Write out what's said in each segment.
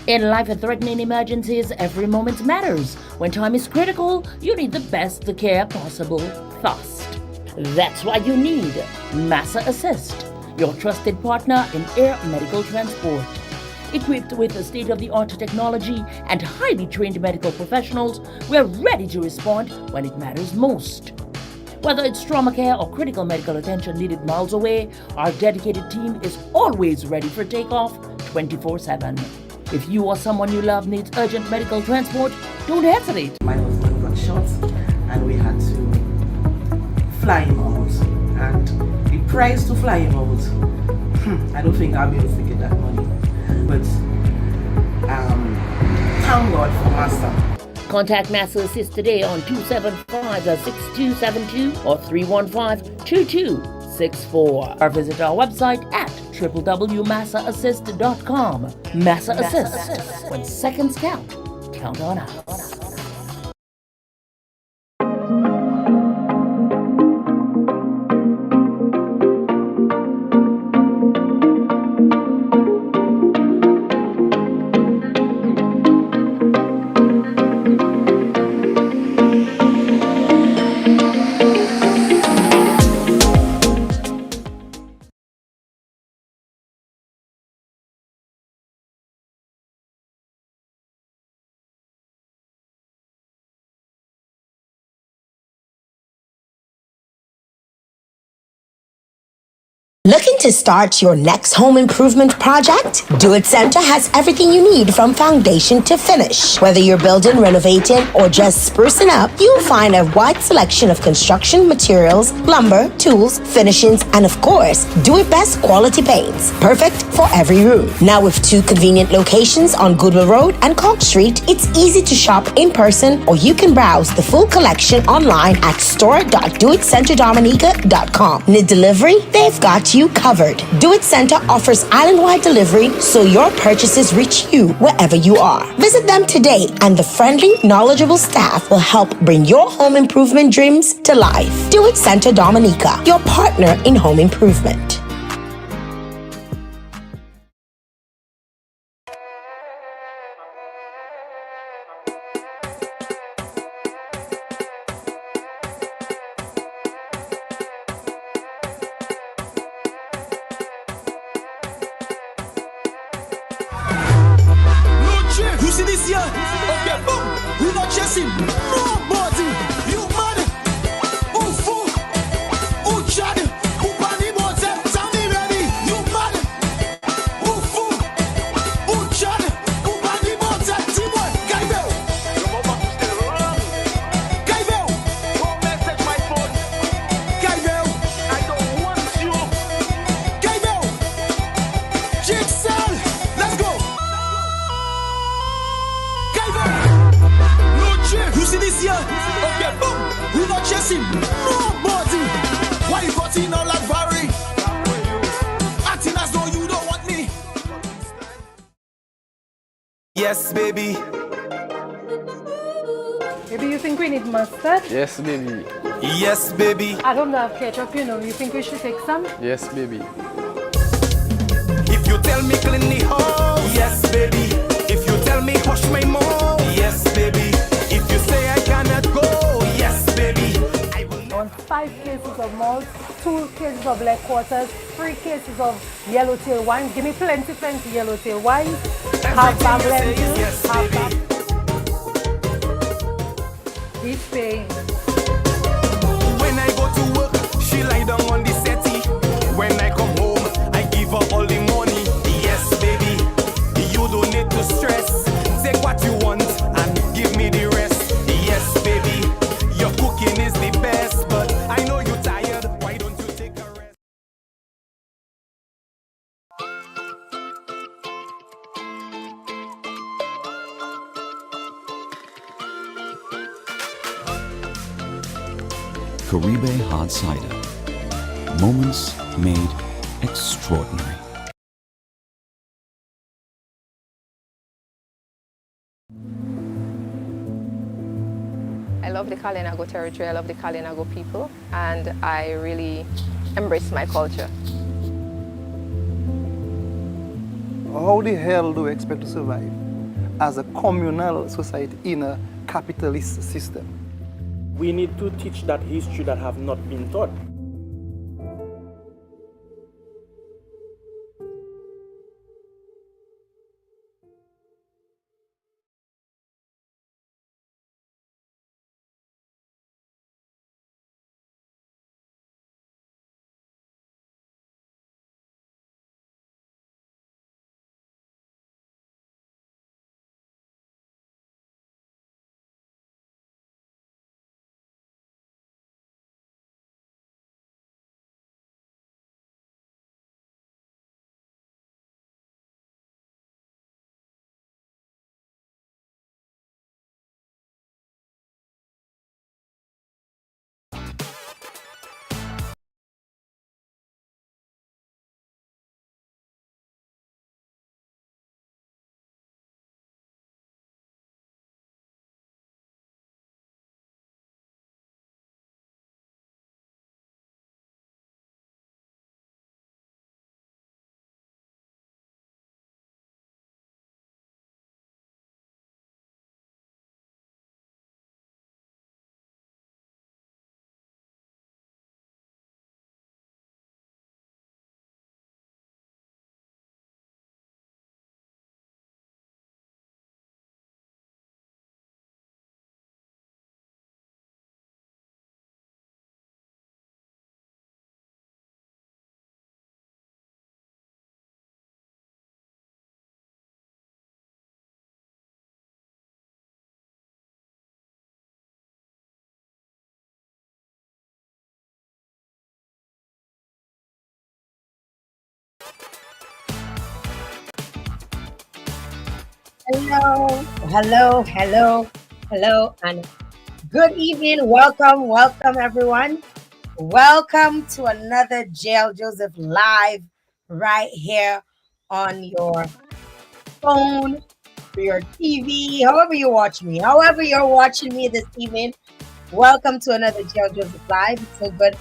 In life-threatening emergencies, every moment matters. When time is critical, you need the best care possible fast. That's why you need Massa Assist, your trusted partner in air medical transport. Equipped with state-of-the-art technology and highly trained medical professionals, we're ready to respond when it matters most. Whether it's trauma care or critical medical attention needed miles away, our dedicated team is always ready for takeoff 24/7. If you or someone you love needs urgent medical transport, don't hesitate. My husband got shot and we had to fly him out. And the price to fly him out, I don't think I'll be able to get that money. But thank God for Master. Contact Massa Assist today on 275-6272 or 315-2264 or visit our website at www.massaassist.com. Massa Assist. When seconds count on us. Looking to start your next home improvement project? Do It Center has everything you need from foundation to finish. Whether you're building, renovating, or just sprucing up, you'll find a wide selection of construction materials, lumber, tools, finishings, and of course, Do It Best quality paints. Perfect for every room. Now with 2 convenient locations on Goodwill Road and Cork Street, it's easy to shop in person or you can browse the full collection online at store.doitcenterdominica.com. Need delivery? They've got you covered. Do It Center offers island-wide delivery so your purchases reach you wherever you are. Visit them today and the friendly, knowledgeable staff will help bring your home improvement dreams to life. Do It Center Dominica, your partner in home improvement. You see this here? Okay, boom. We not chasing nobody. You mad? Who fool? Who chad? Who bunny bote? Tell me ready. You mad? Who fool? Who chad? Who bunny bote? Timon, Gaibel. Gaibel. Don't message my phone. Gaibel. I don't want you. Gaibel. Jigsaw. Let's go. You see this here? Okay, boom. We not chasing nobody. Why you got in all that worry? Acting as though you don't want me. Yes, baby. Maybe you think we need mustard? Yes, baby. Yes, baby. I don't have ketchup, you know. You think we should take some? Yes, baby. If you tell me clean the house, yes, baby. If you tell me wash my mouth, yes, baby. If you say I cannot go, yes, baby. I will On 5 cases of malt, 2 cases of leg quarters, 3 cases of yellowtail wine. Give me plenty yellowtail wine. Half bag lentils, yes, half baby. bag. He's paying. When I go to work, she lie down on the settee. When I come home, I give her all the money. Yes, baby. You don't need to stress. Take what you want and give me the rest. Yes, baby. Your cooking is the best, but I know you're tired. Why don't you take a rest? Caribe Hard Cider. Moments made extraordinary. I love the Kalinago territory, I love the Kalinago people, and I really embrace my culture. How the hell do we expect to survive as a communal society in a capitalist system. We need to teach that history that have not been taught. Hello, and good evening. Welcome, everyone. Welcome to another Jael Joseph live right here on your phone, or your TV, however you watch me, however you're watching me this evening. Welcome to another Jael Joseph live. It's so good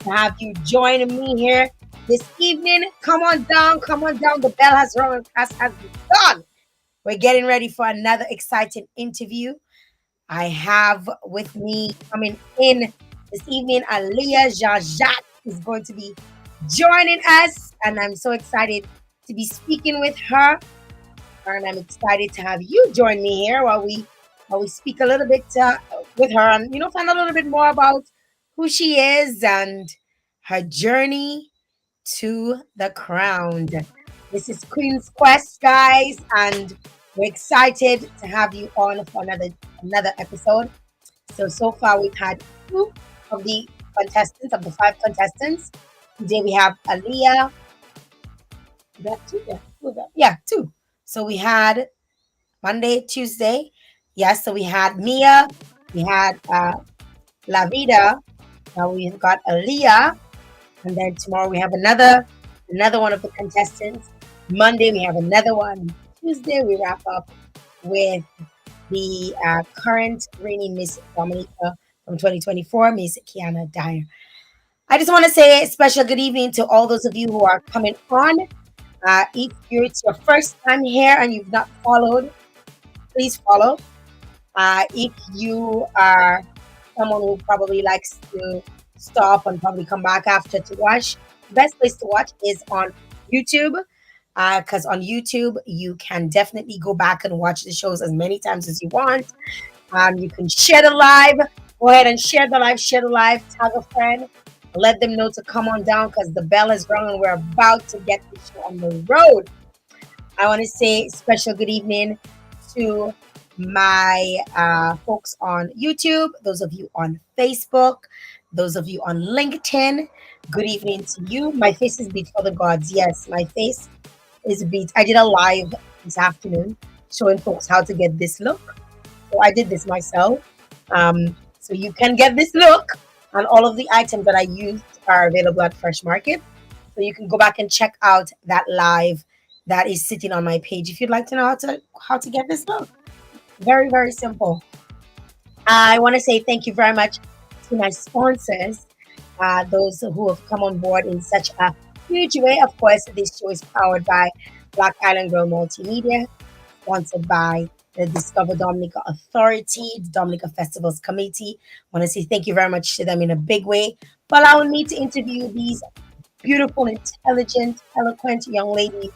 to have you joining me here this evening. Come on down. The bell has rung and class has begun. We're getting ready for another exciting interview. I have with me coming in this evening, Aliyah Jean-Jacques is going to be joining us, and I'm so excited to be speaking with her. And I'm excited to have you join me here while we speak a little bit with her, and find a little bit more about who she is and her journey to the crown. This is Queen's Quest, guys, and we're excited to have you on for another episode. So far we've had two of the contestants, of the five contestants. Today we have Aliyah. We got two? Yeah, two. So we had Monday, Tuesday. Yes, so we had Mia, we had La Vida. Now we've got Aliyah, and then tomorrow we have another one of the contestants. Monday we have another one. Tuesday we wrap up with the current reigning Miss Dominica from 2024, Miss Kiana Dyer. I just want to say a special good evening to all those of you who are coming on. If it's your first time here and you've not followed, please follow. If you are someone who probably likes to stop and probably come back after to watch, the best place to watch is on YouTube, because on YouTube you can definitely go back and watch the shows as many times as you want. You can share the live. Go ahead and share the live, tag a friend, let them know to come on down, because the bell is rung and we're about to get the show on the road. I want to say special good evening to my folks on YouTube, those of you on Facebook, those of you on LinkedIn. Good evening to you. My face is beat for the gods. Yes, my face is beat. I did a live this afternoon showing folks how to get this look. So I did this myself. So you can get this look, and all of the items that I used are available at Fresh Market. So you can go back and check out that live that is sitting on my page if you'd like to know how to get this look. Very, very simple. I want to say thank you very much to my sponsors, those who have come on board in such a huge way. Of course, this show is powered by Black Island Girl Multimedia, sponsored by the Discover Dominica Authority, the Dominica Festivals Committee. Want to say thank you very much to them in a big way for allowing me to interview these beautiful, intelligent, eloquent young ladies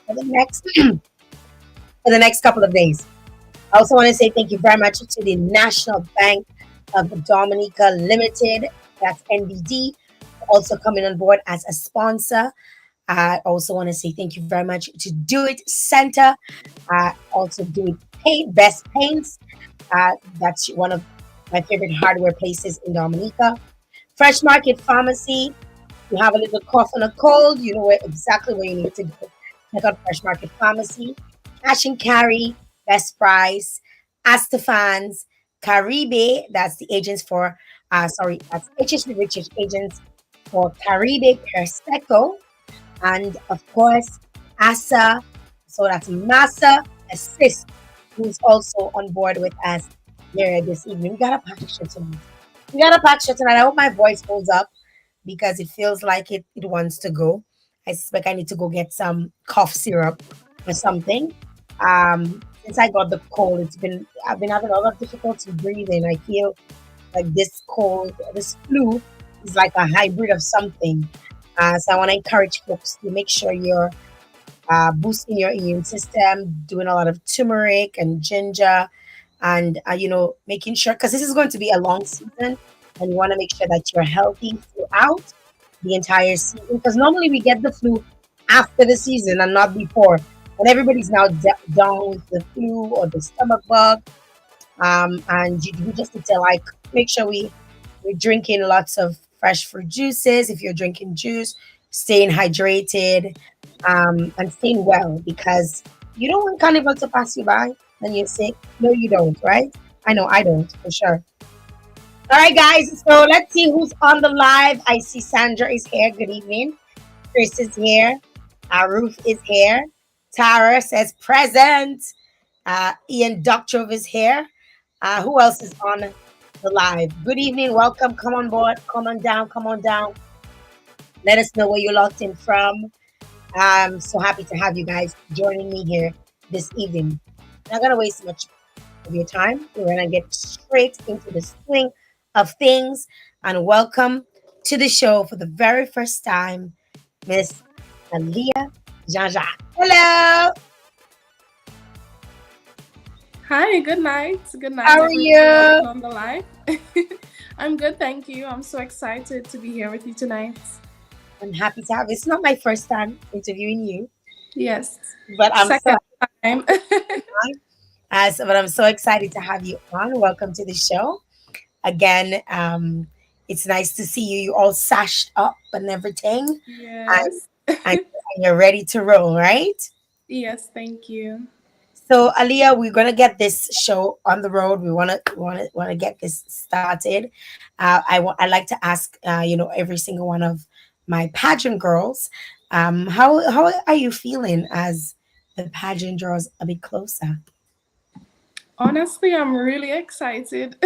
for the next for the next couple of days. I also want to say thank you very much to the National Bank of Dominica Limited, that's NBD, for also coming on board as a sponsor. I also want to say thank you very much to Do It Center, also Do It Paint, Best Paints. That's one of my favorite hardware places in Dominica. Fresh Market Pharmacy. You have a little cough and a cold, you know exactly where you need to go. Check out Fresh Market Pharmacy. Cash and Carry, Best Price, Astafans, Caribe, that's the agents for, that's HHB Richard agents for Caribe Persecco, and of course, ASA, so that's Massa Assist, who's also on board with us here this evening. We got a packed show tonight. I hope my voice holds up because it feels like it wants to go. I suspect I need to go get some cough syrup or something. Since I got the cold, I've been having a lot of difficulty breathing. I feel like this flu is like a hybrid of something. So I want to encourage folks to make sure you're boosting your immune system, doing a lot of turmeric and ginger, and making sure, because this is going to be a long season, and you want to make sure that you're healthy throughout the entire season. Because normally we get the flu after the season and not before. And everybody's now down with the flu or the stomach bug. And we just need to make sure we're drinking lots of fresh fruit juices. If you're drinking juice, staying hydrated, and staying well, because you don't want carnival to pass you by and you're sick. No, you don't, right? I know I don't, for sure. All right, guys. So let's see who's on the live. I see Sandra is here. Good evening. Chris is here. Ruth is here. Tara says present. Ian Doctrove is here. Who else is on the live? Good evening. Welcome. Come on board. Come on down. Come on down. Let us know where you're locked in from. I'm so happy to have you guys joining me here this evening. Not going to waste much of your time. We're going to get straight into the swing of things. And welcome to the show for the very first time, Miss Aliyah Jean-Jacques. Hello. Hi, good night. Good night. How are you? On the live. I'm good, thank you. I'm so excited to be here with you tonight. I'm happy to have you. It's not my first time interviewing you. Yes. But I'm second time. But I'm so excited to have you on. Welcome to the show. Again, it's nice to see you. You all sashed up and everything. Yes. And you're ready to roll, right? Yes, thank you. So, Aliyah, we're gonna get this show on the road. We wanna get this started. I like to ask, every single one of my pageant girls, how are you feeling as the pageant draws a bit closer? Honestly, I'm really excited.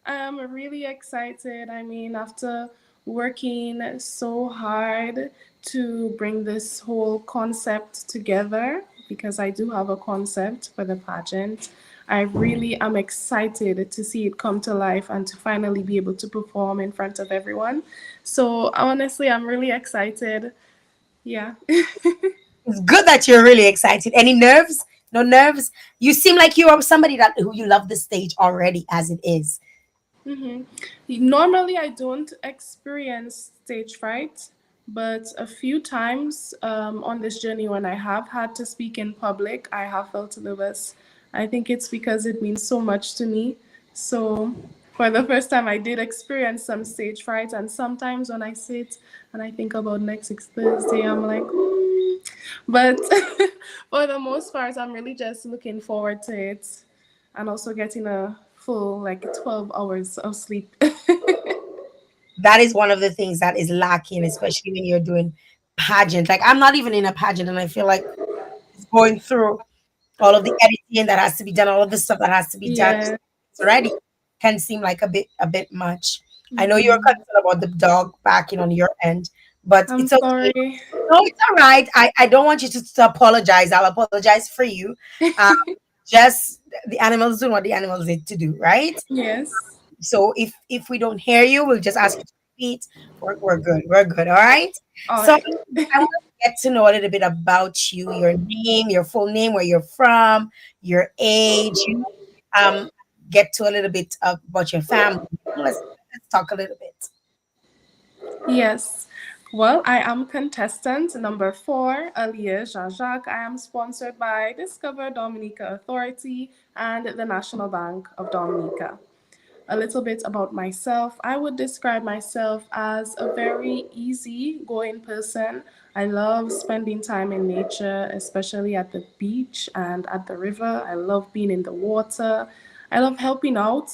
I'm really excited. I mean, after working so hard to bring this whole concept together, because I do have a concept for the pageant, I really am excited to see it come to life and to finally be able to perform in front of everyone. So honestly, I'm really excited. Yeah. It's good that you're really excited. Any nerves? No nerves? You seem like you are somebody who you love the stage already as it is. Mm-hmm. Normally, I don't experience stage fright, but a few times on this journey when I have had to speak in public, I have felt nervous. I think it's because it means so much to me. So for the first time, I did experience some stage fright, and sometimes when I sit and I think about next week's Thursday, I'm like, But for the most part, I'm really just looking forward to it, and also getting a full 12 hours of sleep. That is one of the things that is lacking, especially when you're doing pageant. Like, I'm not even in a pageant, and I feel like it's going through all of the editing that has to be done, all of the stuff that has to be done. Yeah. It's already can seem like a bit much. I know you're concerned about the dog barking on your end, but I'm it's okay. sorry. No, it's all right. I don't want you to apologize. I'll apologize for you. just the animals doing what the animals need to do, right? Yes. So if we don't hear you, we'll just ask you to repeat. We're good. We're good. All right. All So right. I want to get to know a little bit about you, your name, your full name, where you're from, your age. Get to a little bit about your family. Let's talk a little bit. Yes. Well, I am contestant number 4, Aliyah Jean-Jacques. I am sponsored by Discover Dominica Authority and the National Bank of Dominica. A little bit about myself. I would describe myself as a very easy-going person. I love spending time in nature, especially at the beach and at the river. I love being in the water. I love helping out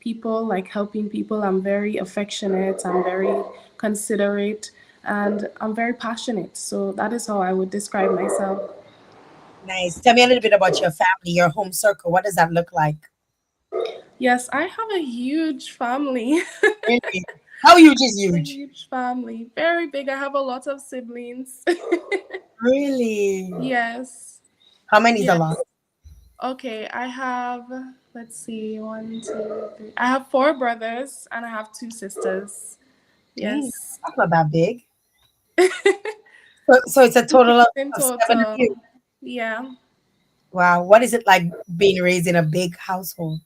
people, like helping people. I'm very affectionate, I'm very considerate, and I'm very passionate. So that is how I would describe myself. Nice. Tell me a little bit about your family, your home circle. What does that look like? Yes, I have a huge family. Really? How huge is A huge? huge family. Very big. I have a lot of siblings. Really? Yes. How many is a Yes. lot? Okay, I have, let's see, one, two, three. I have 4 brothers and I have 2 sisters. Dang, Yes. that's not that big. So it's a total In of 7 of total. you. Yeah. Wow. What is it like being raised in a big household?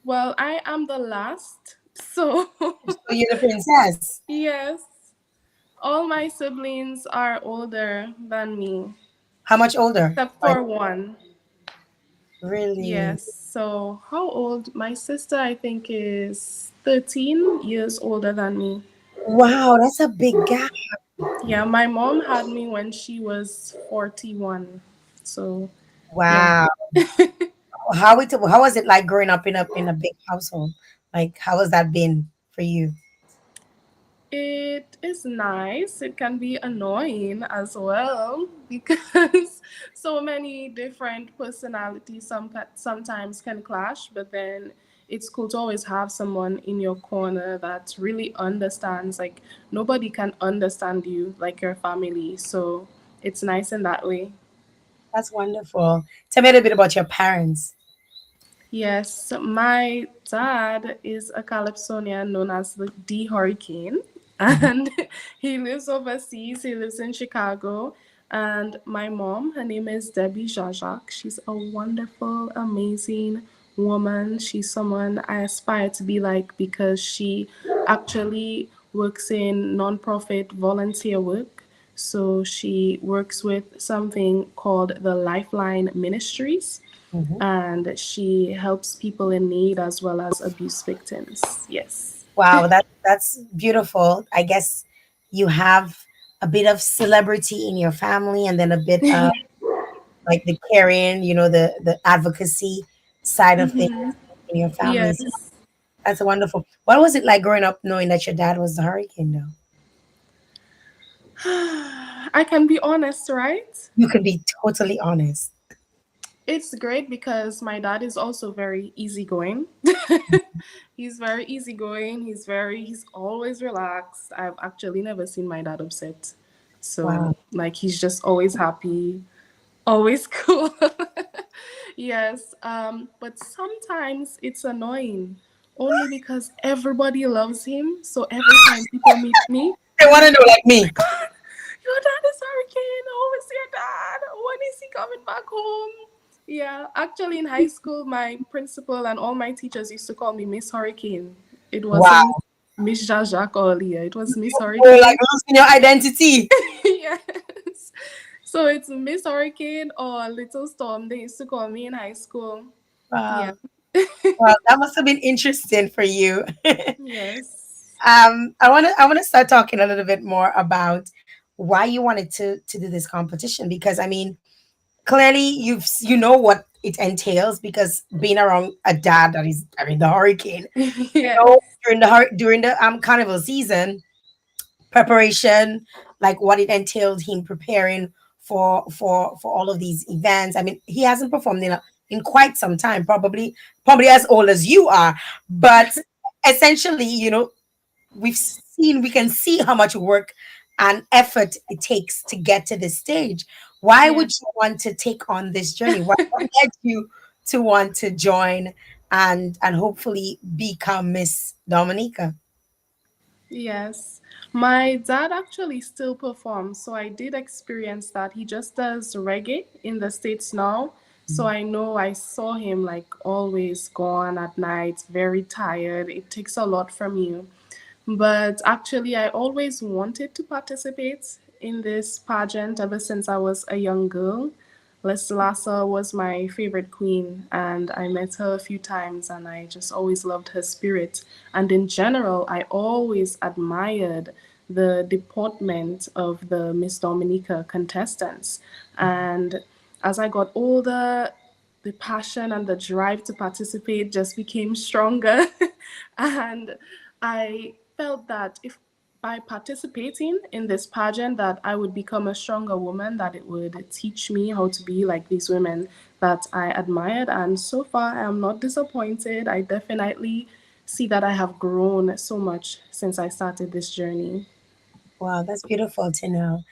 Well, I am the last. So, So you're the princess. yes. All my siblings are older than me, How much older? except Like, for one. really? Yes. So, how old? My sister, I think, is 13 years older than me. Wow, that's a big gap. Yeah, my mom had me when she was 41. So, yeah. Wow. How was it like growing up in a big household? Like, how has that been for you? It is nice. It can be annoying as well because so many different personalities sometimes can clash, but then it's cool to always have someone in your corner that really understands. Like, nobody can understand you like your family. So, it's nice in that way. That's wonderful. Tell me a little bit about your parents. Yes, my dad is a Calypsonian known as the Hurricane, Mhm. and he lives overseas. He lives in Chicago. And my mom, her name is Debbie Jean-Jacques. She's a wonderful, amazing woman. She's someone I aspire to be like because she actually works in nonprofit volunteer work. So she works with something called the Lifeline Ministries, Mhm. and she helps people in need as well as abuse victims. Yes. Wow, that's beautiful. I guess you have a bit of celebrity in your family, and then a bit of like the caring, the advocacy side of things Hmm. in your family. So Yes. that's wonderful. What was it like growing up knowing that your dad was the hurricane, though? I can be honest, right? You could be totally honest. It's great because my dad is also very easygoing. He's very easygoing. He's always relaxed. I've actually never seen my dad upset. So, Wow. like, he's just always happy, always cool. Yes, but sometimes it's annoying only because everybody loves him. So every time people meet me, They they're want to like, know like "Oh my me. God, your dad is Hurricane. Who is your dad? When is he coming back home?" Yeah, actually, in high school, my principal and all my teachers used to call me Miss Hurricane. It wasn't Wow. Miss Jean-Jacques earlier. It was Miss You're like Hurricane. losing your identity. Yes. So it's Miss Hurricane or Little Storm. They used to call me in high school. Yeah. Wow. Well, that must have been interesting for you. Yes. I wanna start talking a little bit more about why you wanted to do this competition, because I mean, clearly you know what it entails, because being around a dad that is, I mean, the hurricane, Yes. during the carnival season preparation, like what it entailed him preparing for all of these events. I mean, he hasn't performed in quite some time, probably as old as you are, but essentially, we can see how much work and effort it takes to get to this stage. Why Yeah. would you want to take on this journey? What led you to want to join and hopefully become Miss Dominica? Yes. My dad actually still performs, so I did experience that. He just does reggae in the States now. So I know I saw him like always gone at night, very tired. It takes a lot from you. But actually, I always wanted to participate in this pageant ever since I was a young girl. Lassa was my favorite queen, and I met her a few times, and I just always loved her spirit. And in general, I always admired the deportment of the Miss Dominica contestants. And as I got older, the passion and the drive to participate just became stronger. And I felt that if by participating in this pageant that I would become a stronger woman, that it would teach me how to be like these women that I admired. And so far, I am not disappointed. I definitely see that I have grown so much since I started this journey. Wow, that's beautiful to know.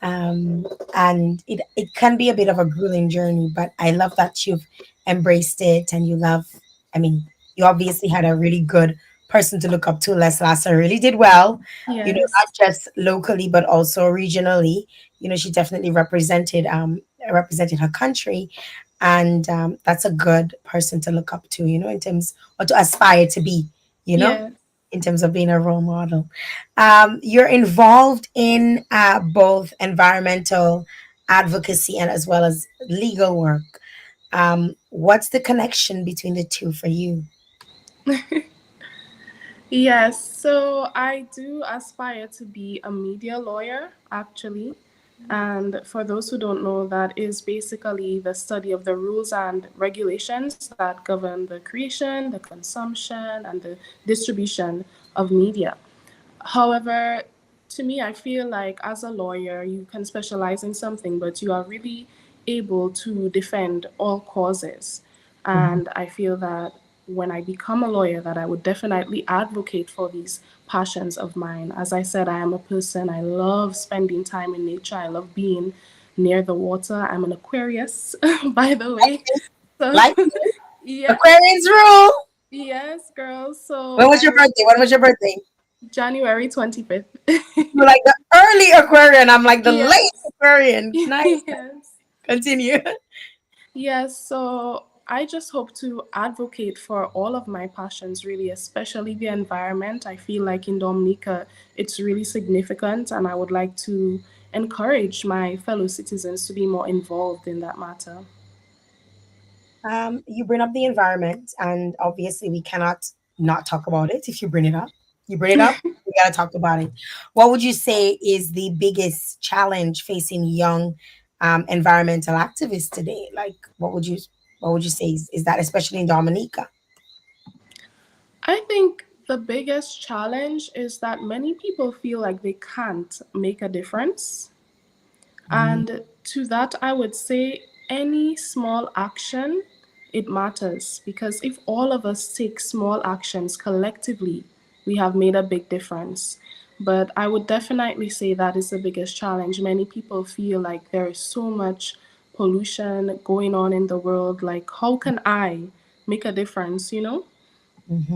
um, and it can be a bit of a grueling journey, but I love that you've embraced it and you love, I mean, you obviously had a really good person to look up to. Les Lasser really did well, not Yes. just locally but also regionally. She definitely represented her country, and that's a good person to look up to, in terms, or to aspire to be, you know Yes. in terms of being a role model. You're involved in both environmental advocacy and as well as legal work. What's the connection between the two for you? Yes, so I do aspire to be a media lawyer, actually. And for those who don't know, that is basically the study of the rules and regulations that govern the creation, the consumption, and the distribution of media. However, to me, I feel like as a lawyer, you can specialize in something, but you are really able to defend all causes. Mhm. And I feel that when I become a lawyer, that I would definitely advocate for these passions of mine. As I said, I am a person, I love spending time in nature. I love being near the water. I'm an Aquarius, by the way. So, Like yeah, Aquarius rule. yes, girls. So When was your I birthday? When was your birthday? January 25th. You're like the early Aquarian. I'm like the late Yes. Aquarian. Nice. Yes. Continue. Yes. So I just hope to advocate for all of my passions, really, especially the environment. I feel like in Dominica, it's really significant, and I would like to encourage my fellow citizens to be more involved in that matter. You bring up the environment, and obviously we cannot not talk about it. If you bring it up, we gotta talk about it. What would you say is the biggest challenge facing young environmental activists today? Like, what would you say is that, especially in Dominica? I think the biggest challenge is that many people feel like they can't make a difference. And to that, I would say any small action, it matters because if all of us take small actions collectively, we have made a big difference. But I would definitely say that is the biggest challenge. Many people feel like there is so much pollution going on in the world. Like, how can I make a difference, you know?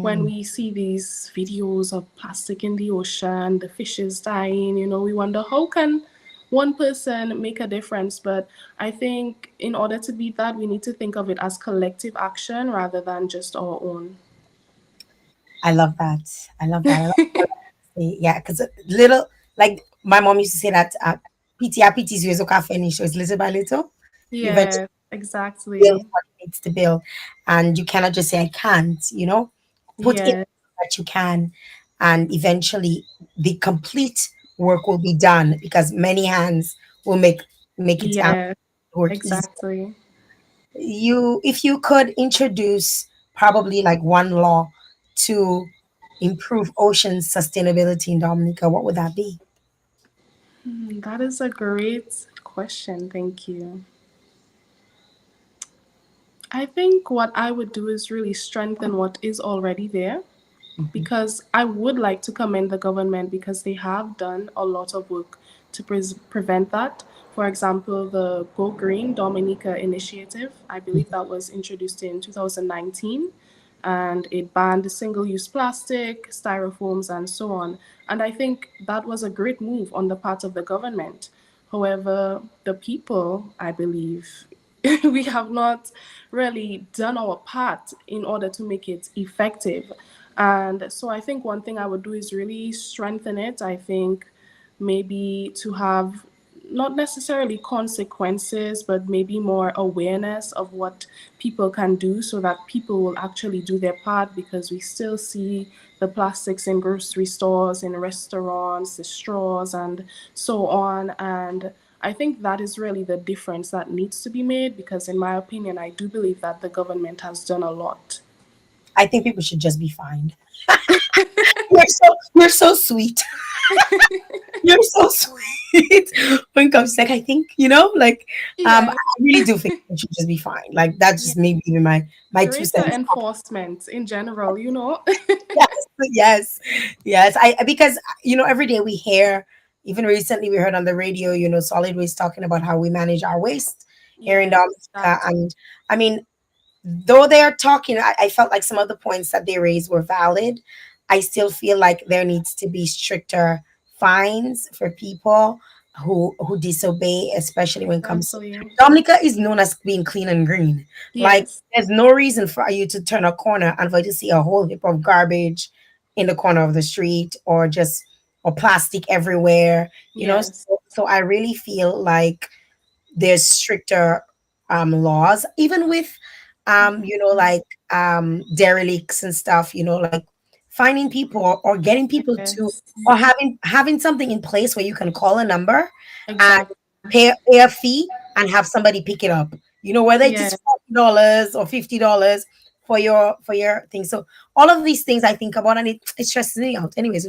When Hmm. we see these videos of plastic in the ocean, the fishes dying, we wonder how can one person make a difference? But I think in order to beat that, we need to think of it as collective action rather than just our own. I love that. I love that. I love yeah, because little, like my mom used to say that PTA PTs is okay finish, so it's little by little. Eventually Yeah, build exactly. what it needs to build. And you cannot just say, I can't, put in Yeah, that you can. And eventually the complete work will be done because many hands will make it yeah, work easy. exactly. If you could introduce probably like one law to improve ocean sustainability in Dominica, what would that be? That is a great question. Thank you. I think what I would do is really strengthen what is already there because I would like to commend the government because they have done a lot of work to prevent that. For example, the Go Green Dominica initiative, I believe that was introduced in 2019, and it banned single-use plastic, styrofoams, and so on. And I think that was a great move on the part of the government. However, the people, I believe, we have not really done our part in order to make it effective. And so I think one thing I would do is really strengthen it. I think maybe to have not necessarily consequences, but maybe more awareness of what people can do so that people will actually do their part, because we still see the plastics in grocery stores, in restaurants, the straws, and so on. And I think that is really the difference that needs to be made, because, in my opinion, I do believe that the government has done a lot. I think people should just be fined. You're so sweet. You're so sweet. When it comes to, like, I think, like, I Yes, really do think it should just be fine. Like, that's yes. just maybe even my two Greater cents. enforcement in general, you know? Yes, yes, yes. I because every day we hear, even recently we heard on the radio, solid waste talking about how we manage our waste here in Yes, Dominica. that And I mean, though they are talking, I felt like some of the points that they raised were valid. I still feel like there needs to be stricter fines for people who disobey, especially when it comes to exactly. Dominica is known as being clean and green. Like, Yes, there's no reason for you to turn a corner and for you to see a whole heap of garbage in the corner of the street, or plastic everywhere. yes, So I really feel like there's stricter laws, even with like derelicts and stuff, like finding people, or getting people to, yes, or having something in place where you can call a number and exactly. pay a fee and have somebody pick it up, whether it is Yes. $40 or $50 for your thing. So all of these things I think about, and it stresses me out. Anyways,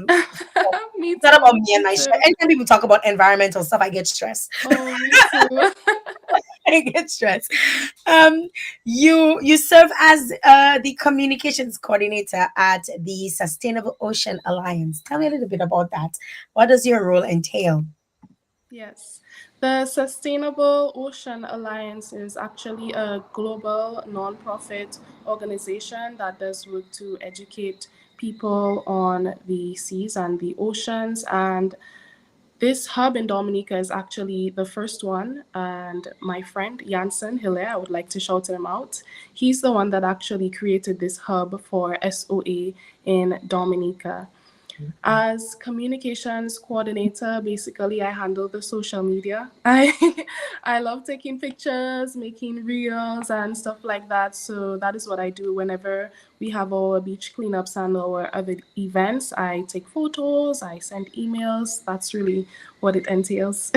Me it's not about too. me and Me my stress. too. Anytime people talk about environmental stuff, I get stressed. Oh, me too. I get stressed. You serve as the communications coordinator at the Sustainable Ocean Alliance. Tell me a little bit about that. What does your role entail? Yes. The Sustainable Ocean Alliance is actually a global nonprofit organization that does work to educate people on the seas and the oceans. And this hub in Dominica is actually the first one. And my friend Jansen Hiller, I would like to shout him out. He's the one that actually created this hub for SOA in Dominica. As communications coordinator, basically I handle the social media. I love taking pictures, making reels and stuff like that. So that is what I do whenever we have our beach cleanups and our other events. I take photos, I send emails. That's really what it entails.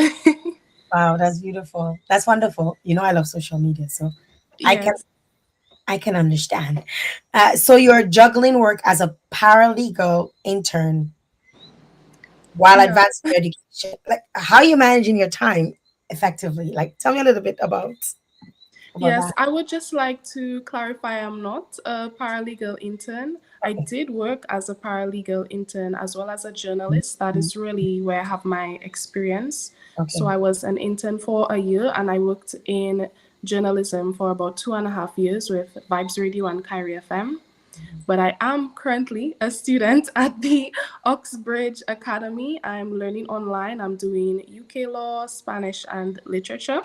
Wow, that's beautiful. That's wonderful. I love social media, so I can Yes. I can understand. So you're juggling work as a paralegal intern while Yeah. advancing your education. Like, how are you managing your time effectively? Like, tell me a little bit about Yes, that. I would just like to clarify I'm not a paralegal intern. I Okay. did work as a paralegal intern as well as a journalist. That Mhm. is really where I have my experience. So Okay. I was an intern for a year and I worked in journalism for about 2.5 years with Vibes Radio and Kyrie FM. But I am currently a student at the Oxbridge Academy. I'm learning online. I'm doing UK law, Spanish, and literature.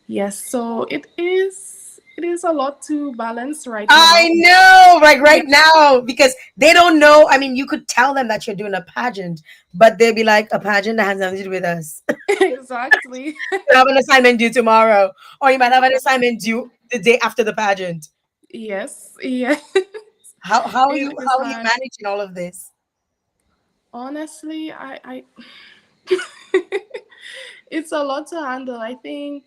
Yes, so it is a lot to balance right now. I know, like Yeah, right now, because they don't know. I mean, you could tell them that you're doing a pageant, but they'll be like, a pageant that has nothing to do with us. exactly. You have an assignment due tomorrow, or you might have an assignment due the day after the pageant. Yes, yes. How how are you It is how are you hard. managing all of this? Honestly, I it's a lot to handle. I think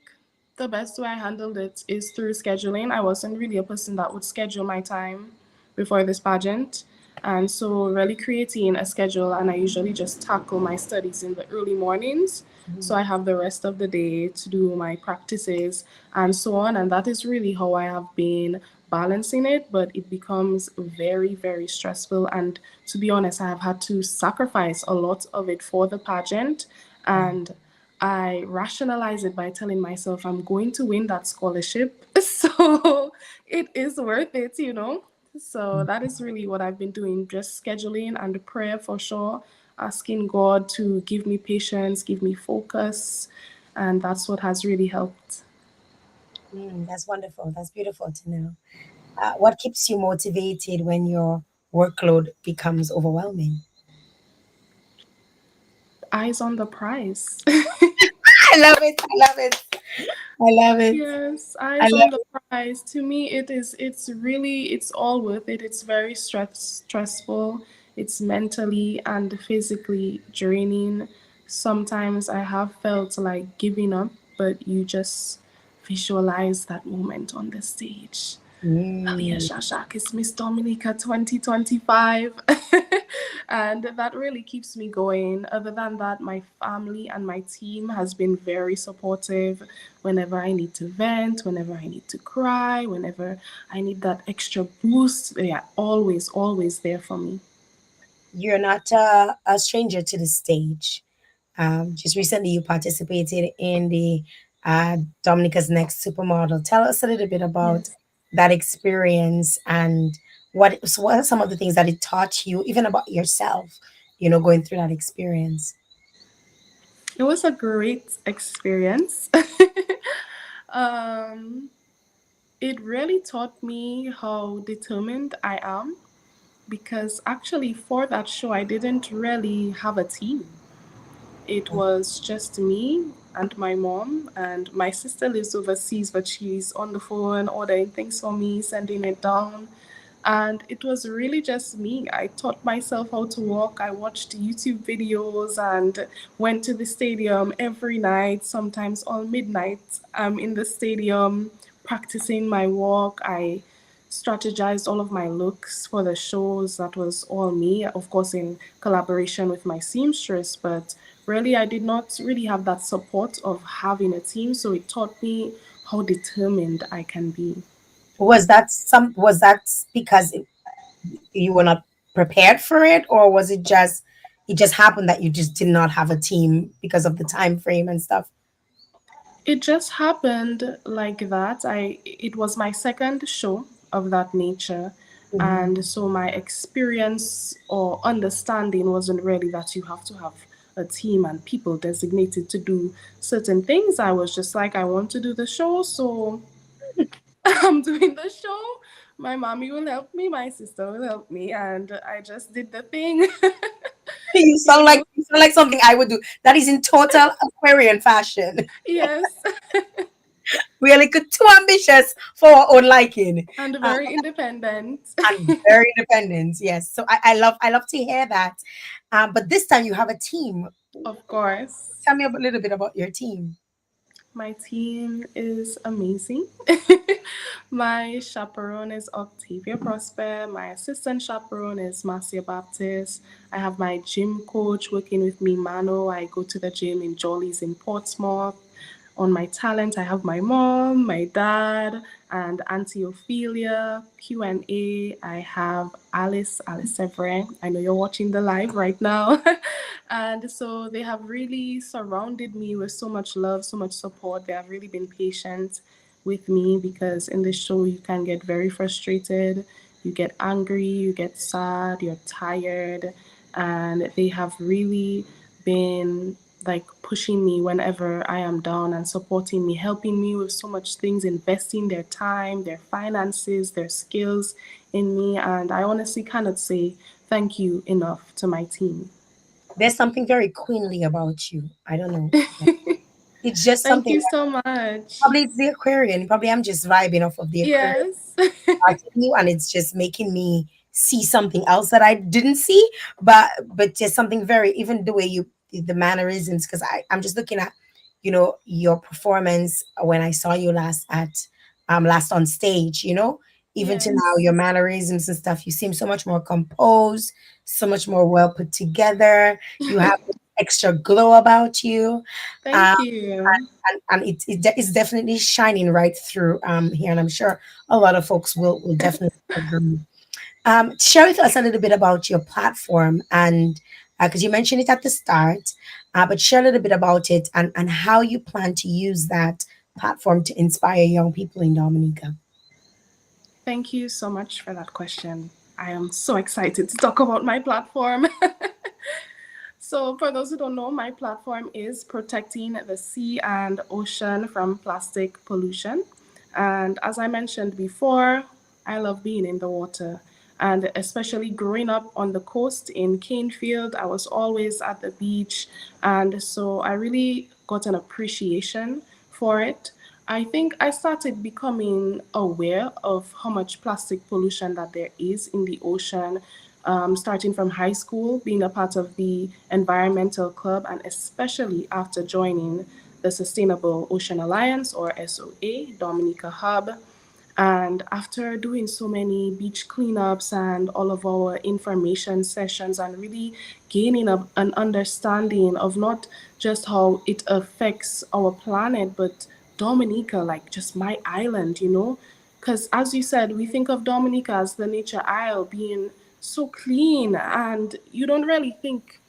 the best way I handled it is through scheduling. I wasn't really a person that would schedule my time before this pageant. And so, really creating a schedule, and I usually just tackle my studies in the early mornings. So, I have the rest of the day to do my practices and so on. And that is really how I have been balancing it. But it becomes very, very stressful. And to be honest, I have had to sacrifice a lot of it for the pageant. And I rationalize it by telling myself I'm going to win that scholarship. So it is worth it, you know? So that is really what I've been doing, just scheduling and prayer for sure, asking God to give me patience, give me focus. And that's what has really helped. That's wonderful. That's beautiful to know. What keeps you motivated when your workload becomes overwhelming? Eyes on the prize. I love it. I love it. I love it. Yes, I eyes on love the it. prize. To me, it's really, it's all worth it. It's very stressful. It's mentally and physically draining. Sometimes I have felt like giving up, but you just visualize that moment on the stage. Aliyah Mm. Jean-Jacques is Miss Dominica 2025. And that really keeps me going. Other than that, my family and my team has been very supportive whenever I need to vent, whenever I need to cry, whenever I need that extra boost. They are always, always there for me. You're not a stranger to the stage. Just recently, you participated in the Dominica's Next Supermodel. Tell us a little bit about Yes. that experience and what are some of the things that it taught you, even about yourself, going through that experience. It was a great experience. um, it really taught me how determined I am because actually for that show I didn't really have a team. It was just me and my mom, and my sister lives overseas, but she's on the phone ordering things for me, sending it down. And it was really just me. I taught myself how to walk. I watched YouTube videos and went to the stadium every night, sometimes all midnight. I'm in the stadium practicing my walk. I strategized all of my looks for the shows. That was all me, of course, in collaboration with my seamstress. But really, I did not really have that support of having a team. So it taught me how determined I can be. Was that because you were not prepared for it, or was it just happened that you just did not have a team because of the time frame and stuff? It just happened like that. It was my second show of that nature. And so my experience or understanding wasn't really that you have to have a team and people designated to do certain things. I was just like, I want to do the show, so I'm doing the show. My mommy will help me, my sister will help me, and I just did the thing. You you sound like know? you sound like something I would do. That is in total Aquarian fashion. Yes. Really good, too ambitious for our own liking, And uh, very independent. and very independent. Yes, so I love to hear that. But this time you have a team. Of course. Tell me a little bit about your team. My team is amazing. My chaperone is Octavia Prosper. My assistant chaperone is Marcia Baptist. I have my gym coach working with me, Mano. I go to the gym in Jolly's in Portsmouth. On my talent, I have my mom, my dad, and Auntie Ophelia. Q&A, I have Alice Severin. I know you're watching the live right now. And so they have really surrounded me with so much love, so much support. They have really been patient with me because in this show you can get very frustrated, you get angry, you get sad, you're tired, and they have really been like pushing me whenever I am down and supporting me, helping me with so much things, investing their time, their finances, their skills in me. And I honestly cannot say thank you enough to my team. There's something very queenly about you. I don't know. It's just Thank something. you so much. Probably it's the Aquarian. Probably I'm just vibing off of the Aquarian Yes. part of you, and it's just making me see something else that I didn't see. But just something very, even the way you, the mannerisms, because I'm just looking at your performance when I saw you last on stage. Even to now, Yes. your mannerisms and stuff. You seem so much more composed, so much more well put together. You have this extra glow about you. Um, Thank you. and it's definitely shining right through here, and I'm sure a lot of folks will definitely agree. Share with us a little bit about your platform and Because you mentioned it at the start, but share a little bit about it and how you plan to use that platform to inspire young people in Dominica. Thank you so much for that question. I am so excited to talk about my platform. So, for those who don't know, my platform is protecting the sea and ocean from plastic pollution. And as I mentioned before, I love being in the water. And especially growing up on the coast in Canefield, I was always at the beach. And so I really got an appreciation for it. I think I started becoming aware of how much plastic pollution that there is in the ocean, starting from high school, being a part of the environmental club, and especially after joining the Sustainable Ocean Alliance or SOA Dominica Hub. And after doing so many beach cleanups and all of our information sessions, and really gaining an understanding of not just how it affects our planet, but Dominica, like just my island, you know? Because as you said, we think of Dominica as the nature isle being so clean, and you don't really think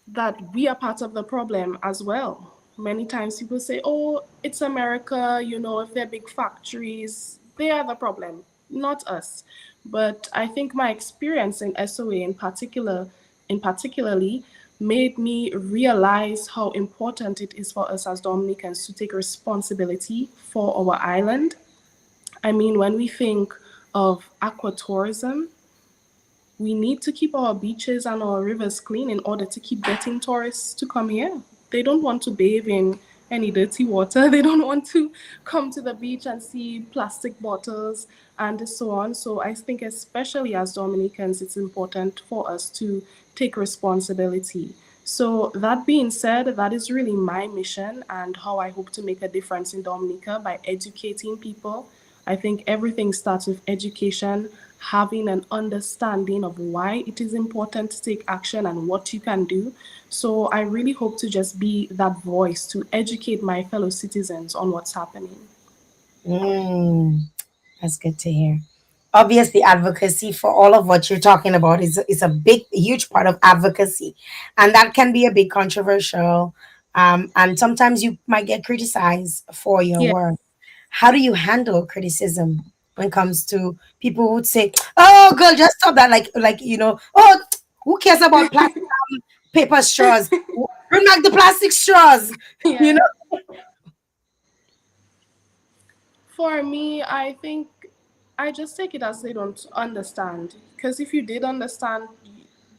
that we are part of the problem as well. Many times people say, oh, it's America, you know, if they're big factories, they are the problem, not us. But I think my experience in SOA in particularly made me realize how important it is for us as Dominicans to take responsibility for our island. I mean, when we think of aquatourism, we need to keep our beaches and our rivers clean in order to keep getting tourists to come here. They don't want to bathe in any dirty water. They don't want to come to the beach and see plastic bottles and so on. So I think, especially as Dominicans, it's important for us to take responsibility. So, that being said, that is really my mission and how I hope to make a difference in Dominica by educating people. I think everything starts with education, having an understanding of why it is important to take action and what you can do. So I really hope to just be that voice to educate my fellow citizens on what's happening. Mm, that's good to hear. Obviously, advocacy for all of what you're talking about is a big, huge part of advocacy, and that can be a bit controversial. And sometimes you might get criticized for your Yeah. work. How do you handle criticism when it comes to people who would say, "Oh, girl, just stop that," "Oh, who cares about plastic paper straws? Bring back the plastic straws." You Yeah. know. For me, I think I just take it as they don't understand. Because if you did understand,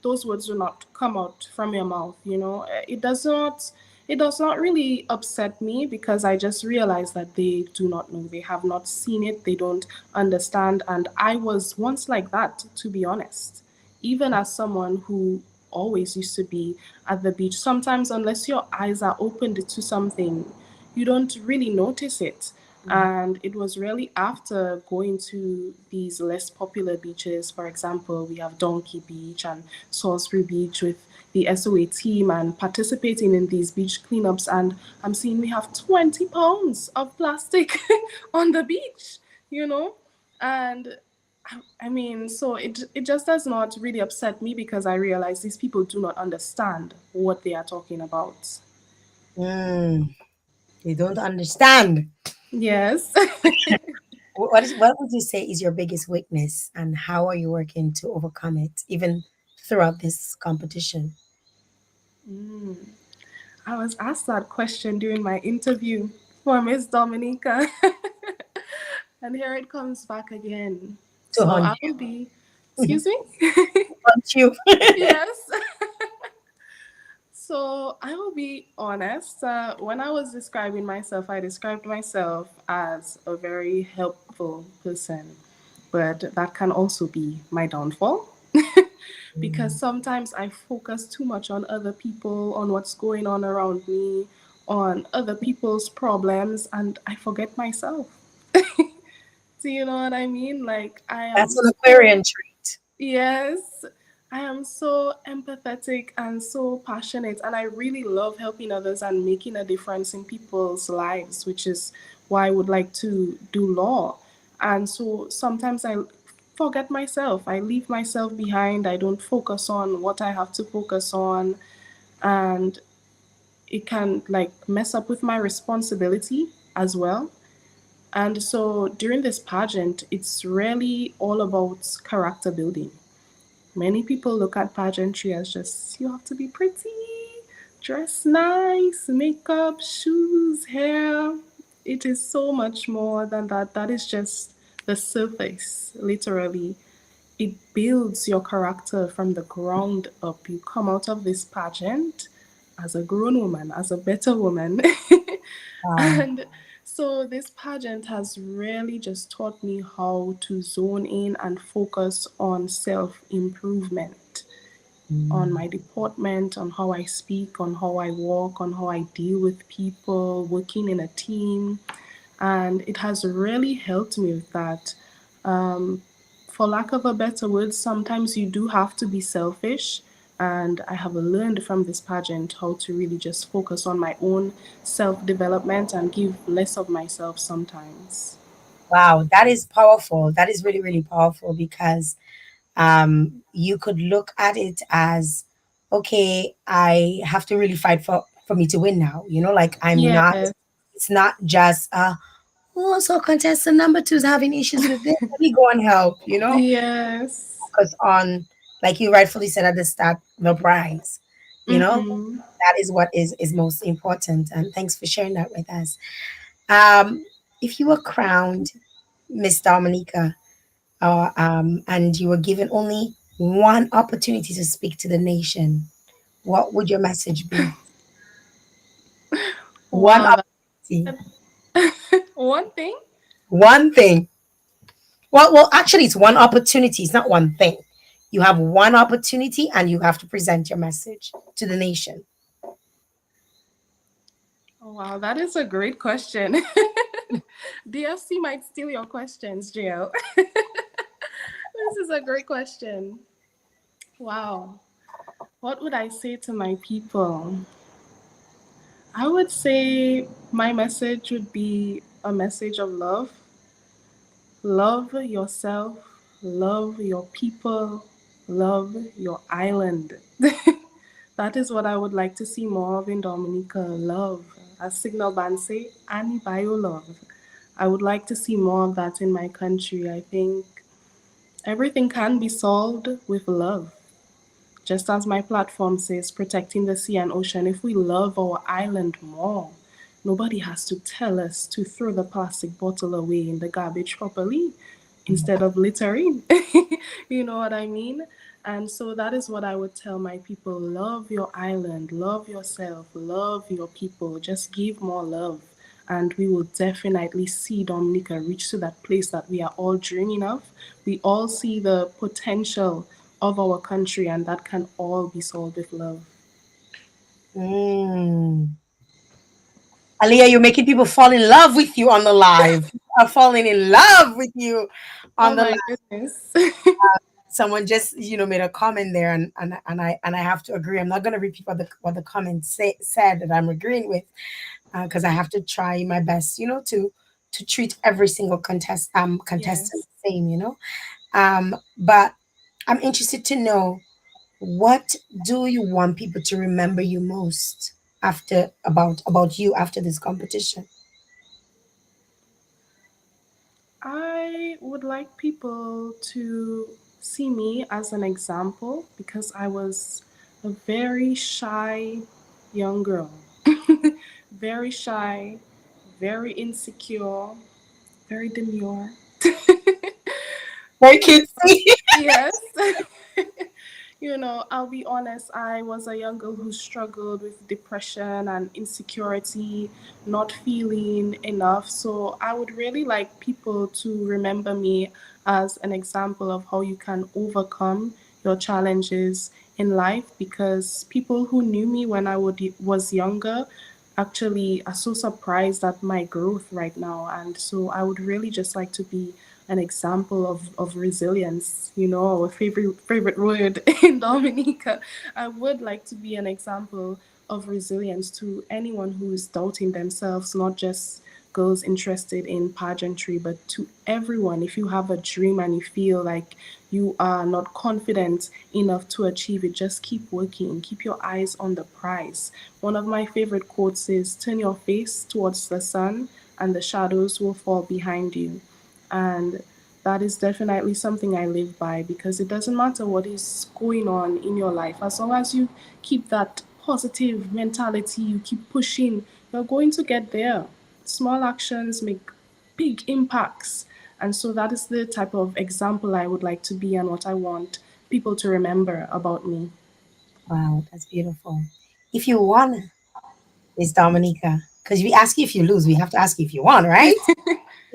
those words do not come out from your mouth. You know, it does not. It does not really upset me because I just realize that they do not know. They have not seen it. They don't understand. And I was once like that, to be honest. Even as someone who always used to be at the beach, sometimes unless your eyes are opened to something, you don't really notice it. And it was really after going to these less popular beaches. For example, we have Donkey Beach and Salisbury Beach with the SOA team and participating in these beach cleanups. And I'm seeing we have 20 pounds of plastic on the beach, you know? And I mean, so it just does not really upset me because I realize these people do not understand what they are talking about. Mm, they don't understand. Yes. What would you say is your biggest weakness, and how are you working to overcome it, even throughout this competition? I was asked that question during my interview for Miss Dominica. And here it comes back again. To So hunt I will be, excuse me? you. Yes. So I will be honest. When I was describing myself, I described myself as a very helpful person, but that can also be my downfall. Because sometimes I focus too much on other people, on what's going on around me, on other people's problems, and I forget myself. Do you know what I mean? Like, I That's am an so, Aquarian trait. yes, I am so empathetic and so passionate, and I really love helping others and making a difference in people's lives, which is why I would like to do law. And so sometimes I forget myself. I leave myself behind. I don't focus on what I have to focus on. And it can like mess up with my responsibility as well. And so during this pageant, it's really all about character building. Many people look at pageantry as just you have to be pretty, dress nice, makeup, shoes, hair. It is so much more than that. That is just the surface, literally. It builds your character from the ground up. You come out of this pageant as a grown woman, as a better woman. Wow. And so this pageant has really just taught me how to zone in and focus on self improvement, on my deportment, on how I speak, on how I walk, on how I deal with people, working in a team. And it has really helped me with that. For lack of a better word, sometimes you do have to be selfish. And I have learned from this pageant how to really just focus on my own self development and give less of myself sometimes. Wow, that is powerful. That is really, really powerful because you could look at it as, okay, I have to really fight for me to win now. Like I'm not. Yes. It's not just oh, so contestant number two is having issues with this. Let me go and help. Yes. Focus on, like you rightfully said at the start, the prize. Mm-hmm. That is what is most important. And thanks for sharing that with us. Um, if you were crowned Miss Dominica, and you were given only one opportunity to speak to the nation, what would your message be? One Wow. opportunity, One thing. one thing. Well, actually, it's one opportunity. It's not one thing. You have one opportunity, and you have to present your message to the nation. Oh, wow, that is a great question. DFC might steal your questions, Jael. This is a great question. Wow. What would I say to my people? I would say my message would be a message of love. Love yourself, love your people, love your island. That is what I would like to see more of in Dominica. Love. As Signal Band say, Ani Bio love. I would like to see more of that in my country. I think everything can be solved with love. Just as my platform says, protecting the sea and ocean, if we love our island more, nobody has to tell us to throw the plastic bottle away in the garbage properly instead of littering. You know what I mean? And so that is what I would tell my people: love your island, love yourself, love your people, just give more love. And we will definitely see Dominica reach to that place that we are all dreaming of. We all see the potential of our country, and that can all be solved with love. Mm. Aliyah, you're making people fall in love with you on the live. Are falling in love with you on Oh the my live. goodness. Someone just made a comment there, and I have to agree. I'm not going to repeat what the comment said that I'm agreeing with, because I have to try my best, to treat every single contestant Yes. the same, but I'm interested to know, what do you want people to remember you most after, about you after this competition? I would like people to see me as an example because I was a very shy young girl. Very shy, very insecure, very demure. Very cutesy. Yes. I'll be honest, I was a young girl who struggled with depression and insecurity, not feeling enough. So I would really like people to remember me as an example of how you can overcome your challenges in life, because people who knew me when was younger actually are so surprised at my growth right now. And so I would really just like to be an example of resilience, our favorite word in Dominica. I would like to be an example of resilience to anyone who is doubting themselves, not just girls interested in pageantry, but to everyone, if you have a dream and you feel like you are not confident enough to achieve it, just keep working, keep your eyes on the prize. One of my favorite quotes is, turn your face towards the sun and the shadows will fall behind you. And that is definitely something I live by, because it doesn't matter what is going on in your life, as long as you keep that positive mentality, you keep pushing, you're going to get there. Small actions make big impacts. And so that is the type of example I would like to be and what I want people to remember about me. Wow, that's beautiful. If you won, Miss Dominica, because we ask you if you lose, we have to ask you if you won, right?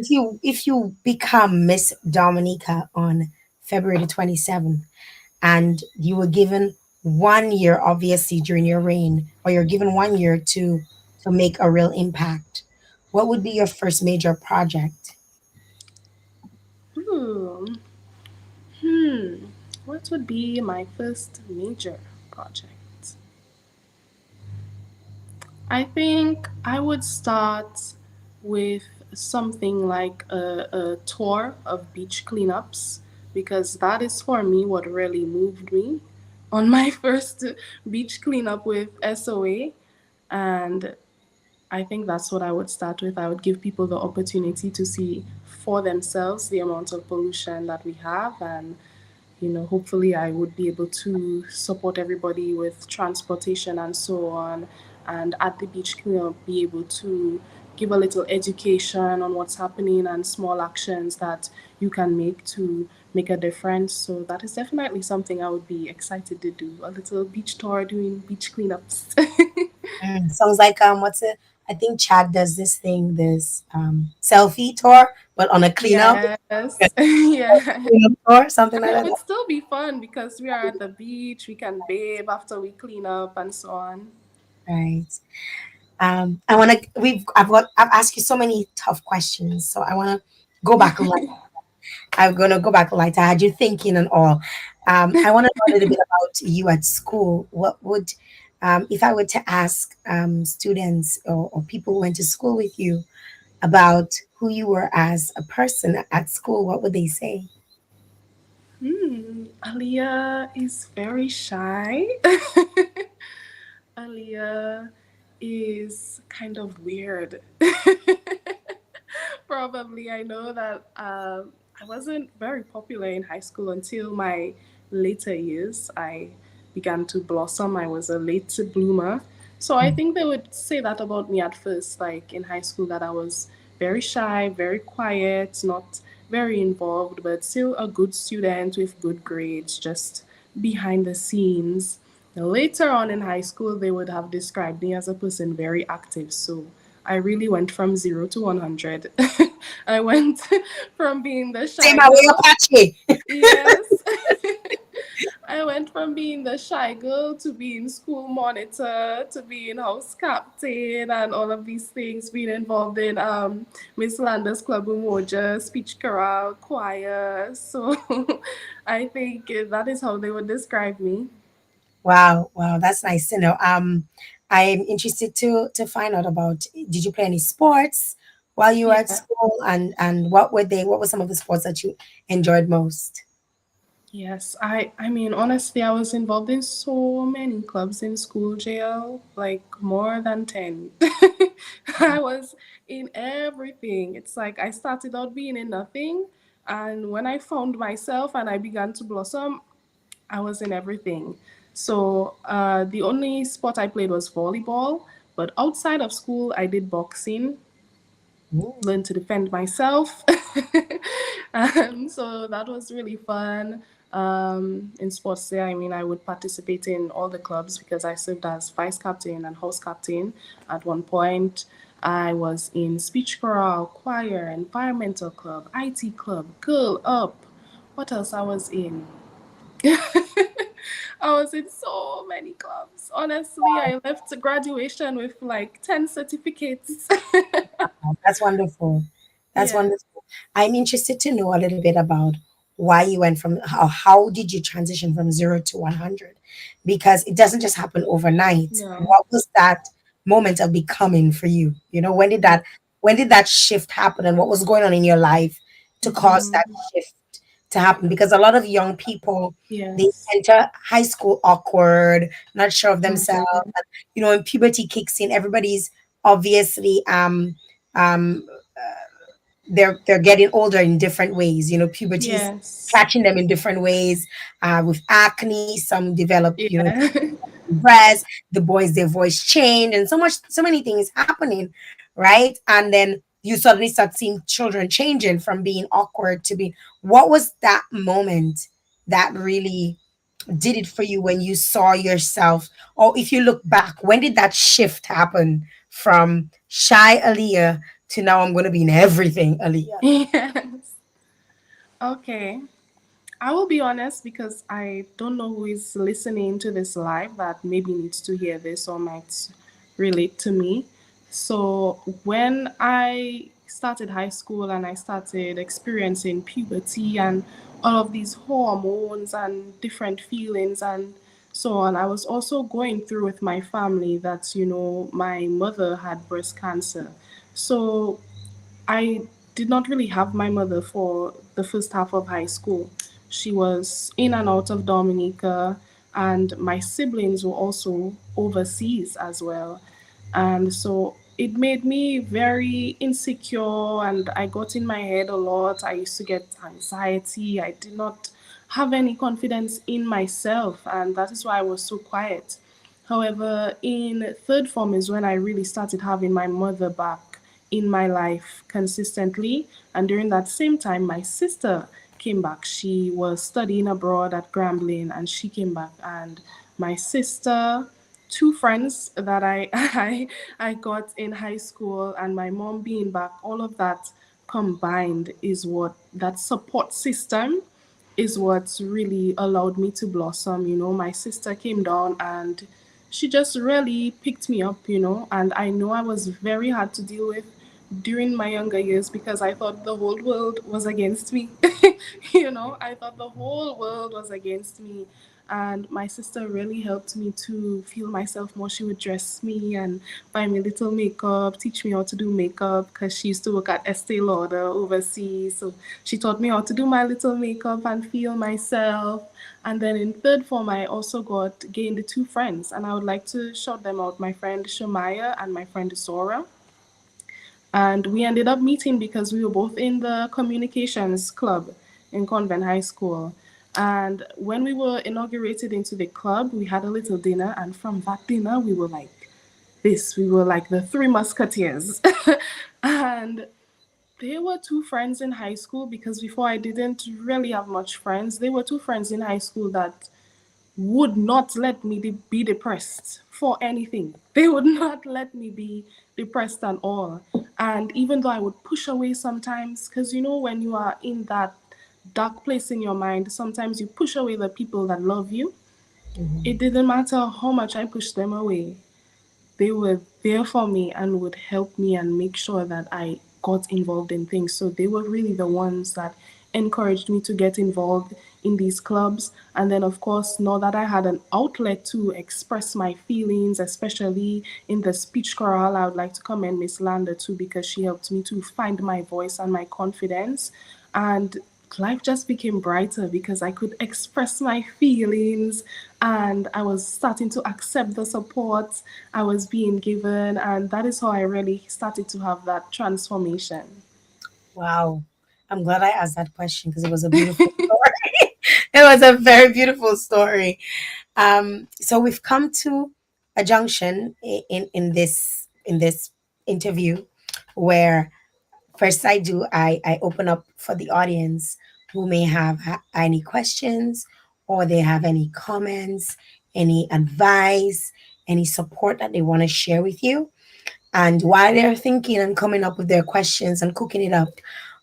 If you become Miss Dominica on February the 27th, and you were given 1 year, obviously during your reign, or you're given 1 year to make a real impact, what would be your first major project? Hmm. Hmm. What would be my first major project? I think I would start with something like a tour of beach cleanups, because that is for me what really moved me on my first beach cleanup with SOA. And I think that's what I would start with. I would give people the opportunity to see for themselves the amount of pollution that we have, and hopefully I would be able to support everybody with transportation and so on. And at the beach cleanup, be able to give a little education on what's happening and small actions that you can make to make a difference. So that is definitely something I would be excited to do. A little beach tour doing beach cleanups. Sounds like what's it? I think Chad does this thing, this selfie tour, but on a cleanup, Yes. Yeah. cleanup tour, something And like it that. would still be fun because we are at the beach, we can bathe after we clean up and so on. Right. I want to. I've asked you so many tough questions, so I want to go back a little. I'm gonna go back light. I had you thinking and all. I want to know a little bit about you at school. What would, if I were to ask students or people who went to school with you about who you were as a person at school, what would they say? Aliyah is very shy. Aliyah is kind of weird. Probably, I know that I wasn't very popular in high school until my later years. I began to blossom. I was a late bloomer. So I think they would say that about me at first, like in high school, that I was very shy, very quiet, not very involved, but still a good student with good grades, just behind the scenes. Later on in high school, they would have described me as a person very active. So I really went from 0 to 100. I went from being the Say shy my way, girl. Apache. Yes. I went from being the shy girl to being school monitor to being house captain and all of these things, being involved in Miss Landers Club Umoja, speech chorale, choir. So I think that is how they would describe me. Wow, wow, that's nice to know. I'm interested to find out about. Did you play any sports while you were at Yeah. school, and what were they? What were some of the sports that you enjoyed most? Yes, I mean honestly I was involved in so many clubs in school, Jael, like more than 10. I was in everything. It's like I started out being in nothing, and when I found myself and I began to blossom, I was in everything. So the only sport I played was volleyball, but outside of school I did boxing, learn to defend myself. So that was really fun. In sports there, I mean, I would participate in all the clubs because I served as vice captain and house captain at one point. I was in speech chorale, choir, environmental club, IT club, girl up. What else I was in? I was in so many clubs. Honestly, I left graduation with like 10 certificates. That's wonderful. That's Yeah. wonderful. I'm interested to know a little bit about why you went from how did you transition from 0 to 100? Because it doesn't just happen overnight. No. What was that moment of becoming for you? When did that When did that shift happen, and what was going on in your life to cause that shift to happen? Because a lot of young people, they Yes. enter high school awkward, not sure of themselves. Mhm. And, when puberty kicks in, everybody's obviously um they're getting older in different ways. Puberty's Yes. catching them in different ways. With acne, some develop, Yeah. breast, the boys, their voice change, and so many things happening, right? And then you suddenly start seeing children changing from being awkward to being. What was that moment that really did it for you when you saw yourself, or if you look back, when did that shift happen from shy Aliyah to now I'm going to be in everything Aliyah? Yes. Okay. I will be honest because I don't know who is listening to this live that maybe needs to hear this or might relate to me. So, when I started high school and I started experiencing puberty and all of these hormones and different feelings and so on, I was also going through with my family that, my mother had breast cancer. So, I did not really have my mother for the first half of high school. She was in and out of Dominica, and my siblings were also overseas as well. And so it made me very insecure, and I got in my head a lot. I used to get anxiety. I did not have any confidence in myself, and that is why I was so quiet. However, in third form is when I really started having my mother back in my life consistently. And during that same time, my sister came back. She was studying abroad at Grambling and she came back. And my sister, two friends that I got in high school, and my mom being back, all of that combined is what that support system is what really allowed me to blossom. My sister came down and she just really picked me up, and I know I was very hard to deal with during my younger years because I thought the whole world was against me. I thought the whole world was against me. And my sister really helped me to feel myself more. She would dress me and buy me little makeup, teach me how to do makeup because she used to work at Estee Lauder overseas. So she taught me how to do my little makeup and feel myself. And then in third form, I also gained two friends, and I would like to shout them out, my friend Shamaya and my friend Zora. And we ended up meeting because we were both in the communications club in Convent High School. And when we were inaugurated into the club, we had a little dinner. And from that dinner, we were like this. We were like the Three Musketeers. And they were two friends in high school because before I didn't really have much friends. They were two friends in high school that would not let me be depressed for anything. They would not let me be depressed at all. And even though I would push away sometimes, because when you are in that dark place in your mind, sometimes you push away the people that love you. It didn't matter how much I pushed them away, they were there for me and would help me and make sure that I got involved in things. So they were really the ones that encouraged me to get involved in these clubs. And then, of course, now that I had an outlet to express my feelings, especially in the speech chorale, I would like to commend Miss Landa too because she helped me to find my voice and my confidence. And life just became brighter because I could express my feelings and I was starting to accept the support I was being given. And that is how I really started to have that transformation. Wow. I'm glad I asked that question because it was a beautiful story. It was a very beautiful story. So we've come to a junction in this interview where first I open up for the audience who may have any questions, or they have any comments, any advice, any support that they want to share with you. And while they're thinking and coming up with their questions and cooking it up,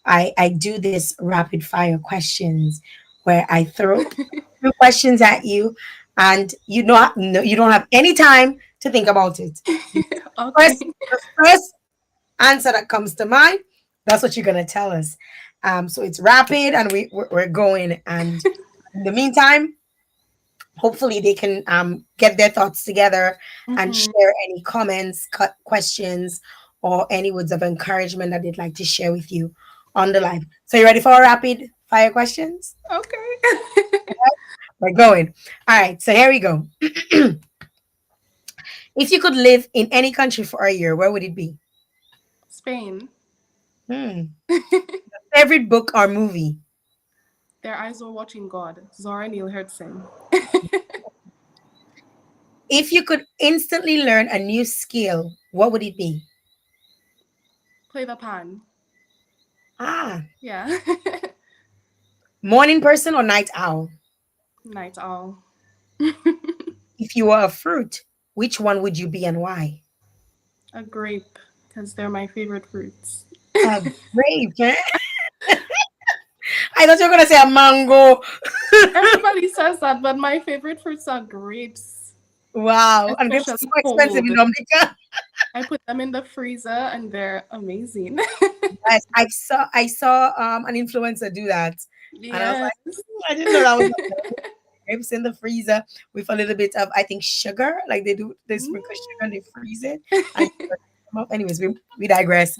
I do this rapid fire questions where I throw few questions at you, and you don't have any time to think about it. Okay. The first answer that comes to mind, that's what you're gonna tell us. So it's rapid, and we're going. And in the meantime, hopefully they can get their thoughts together and Mhm. share any comments, questions, or any words of encouragement that they'd like to share with you on the live. So, you ready for our rapid fire questions? Okay. We're going. All right. So, here we go. If you could live in any country for a year, where would it be? Spain. Hmm. Favorite book or movie? Their eyes were watching God. Zora Neale Hurston. If you could instantly learn a new skill, what would it be? Play the pan. Ah, Yeah. morning person or night owl? Night owl. If you were a fruit, which one would you be and why? A grape, because they're my favorite fruits. A grape. Eh? I thought you were gonna say a mango. Everybody says that, but my favorite fruits are grapes. Wow, and grapes are Especially so expensive cold. in Dominica. I put them in the freezer and they're amazing. Yes, I saw an influencer do that, and I was Yes. like, I didn't know that was grapes in the freezer with a little bit of, I think, sugar. Like they sprinkle sugar and they freeze it. And anyways, we digress.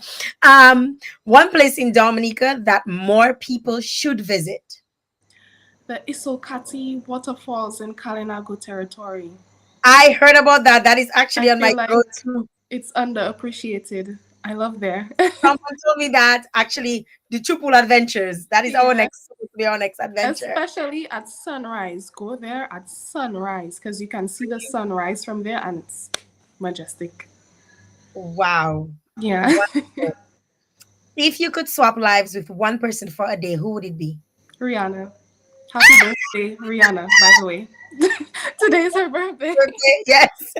One place in Dominica that more people should visit. The Isokati waterfalls in Kalinago territory. I heard about that. That is actually I on my feel like go-to. it's underappreciated. I love there. Someone told me that actually the Chupul Adventures. That is Yeah. our next adventure. Especially at sunrise. Go there at sunrise because you can see the sunrise from there and it's majestic. Wow. Yeah. Wonderful. If you could swap lives with one person for a day, who would it be? Rihanna. Happy birthday, Rihanna, by the way. Today's her birthday. Okay, yes.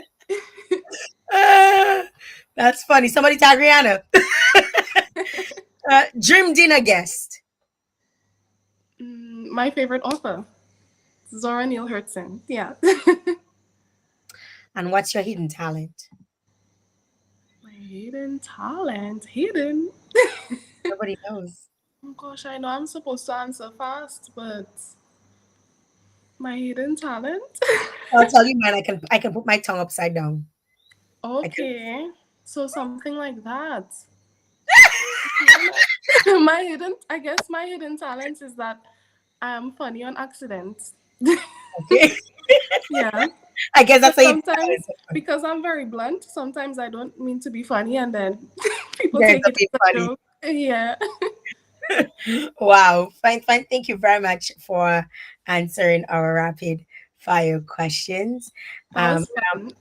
That's funny. Somebody tag Rihanna. Dream dinner guest. My favorite author, Zora Neale Hurston. Yeah. And what's your hidden talent? My hidden talent. Hidden. Nobody knows. Oh gosh, I know I'm supposed to answer fast, but my hidden talent. I'll tell you, man. I can put my tongue upside down. Okay. So something like that. I guess my hidden talent is that I'm funny on accident. Okay. Yeah. I guess that's how you Sometimes, because I'm very blunt, sometimes I don't mean to be funny and then people Yes, take it be as a funny. joke. Yeah. Wow. Fine. Thank you very much for answering our rapid fire questions. That was fun.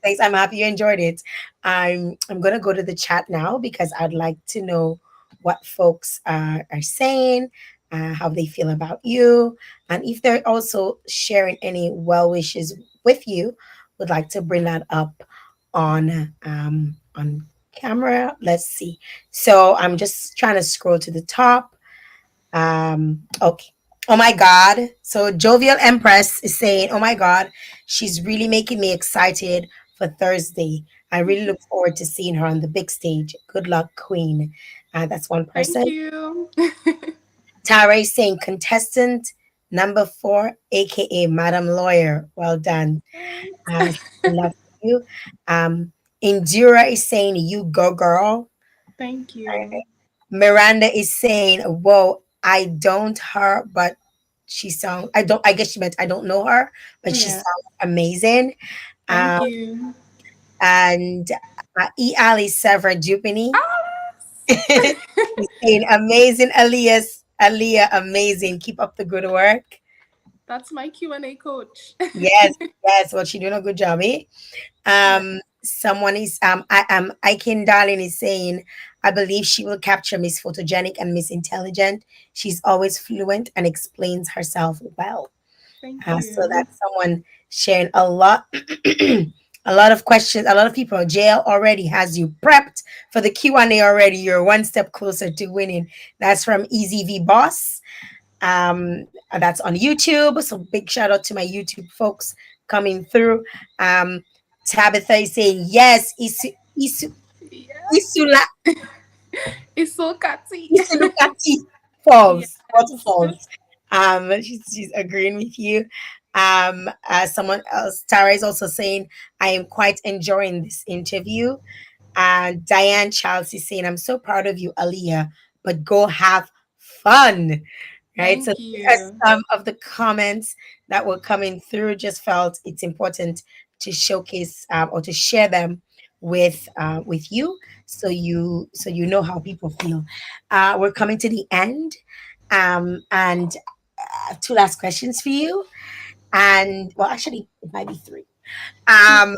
Thanks. I'm happy you enjoyed it. I'm gonna go to the chat now because I'd like to know what folks are saying, how they feel about you, and if they're also sharing any well wishes with you. Would like to bring that up on camera. Let's see. So I'm just trying to scroll to the top. Okay. Oh my God. So Jovial Empress is saying, oh my God, she's really making me excited for Thursday. I really look forward to seeing her on the big stage. Good luck, Queen. That's one person. Thank you. Tara is saying contestant number 4, aka Madam Lawyer. Well done. Love you. Indira is saying, you go girl. Thank you. Miranda is saying, whoa, I don't her, but she sounds, I guess she meant I don't know her, but she Yeah. sounds amazing. Thank you. And E. Ali Severa Jupini is saying, amazing, Aliyah, amazing. Keep up the good work. That's my Q&A coach. Yes, well, she's doing a good job, eh? Someone is Ikin Darling is saying, I believe she will capture Miss Photogenic and Miss Intelligent. She's always fluent and explains herself well. Thank you. So that's someone sharing a lot a lot of questions, a lot of people. Jael already has you prepped for the Q&A already. You're one step closer to winning. That's from Easy V Boss. And that's on YouTube. So big shout out to my YouTube folks coming through. Tabitha is saying, yes, Isula. Isokati. Isulukati Falls. Waterfalls. She's agreeing with you. Someone else, Tara is also saying, I am quite enjoying this interview. And Diane Chelsea saying, I'm so proud of you, Aliyah, but go have fun. Right. So Thank these are you. some of the comments that were coming through. Just felt it's important to showcase or to share them with you, so you know how people feel. We're coming to the end, and two last questions for you. And well, actually, it might be three. When I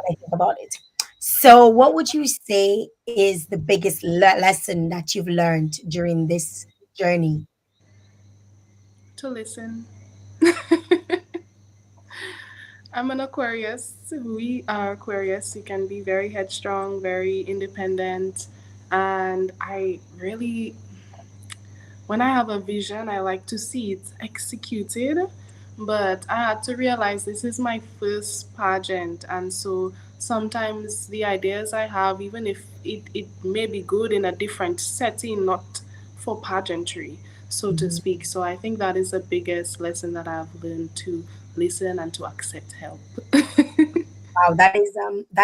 think about it. So, what would you say is the biggest lesson that you've learned during this journey? To listen. I'm an Aquarius. We are Aquarius. You can be very headstrong, very independent, and I really, when I have a vision, I like to see it executed. But I had to realize this is my first pageant, and so sometimes the ideas I have, even if it may be good in a different setting, not for pageantry, so to Mhm. speak. So I think that is the biggest lesson that I've learned, to listen and to accept help. Wow, that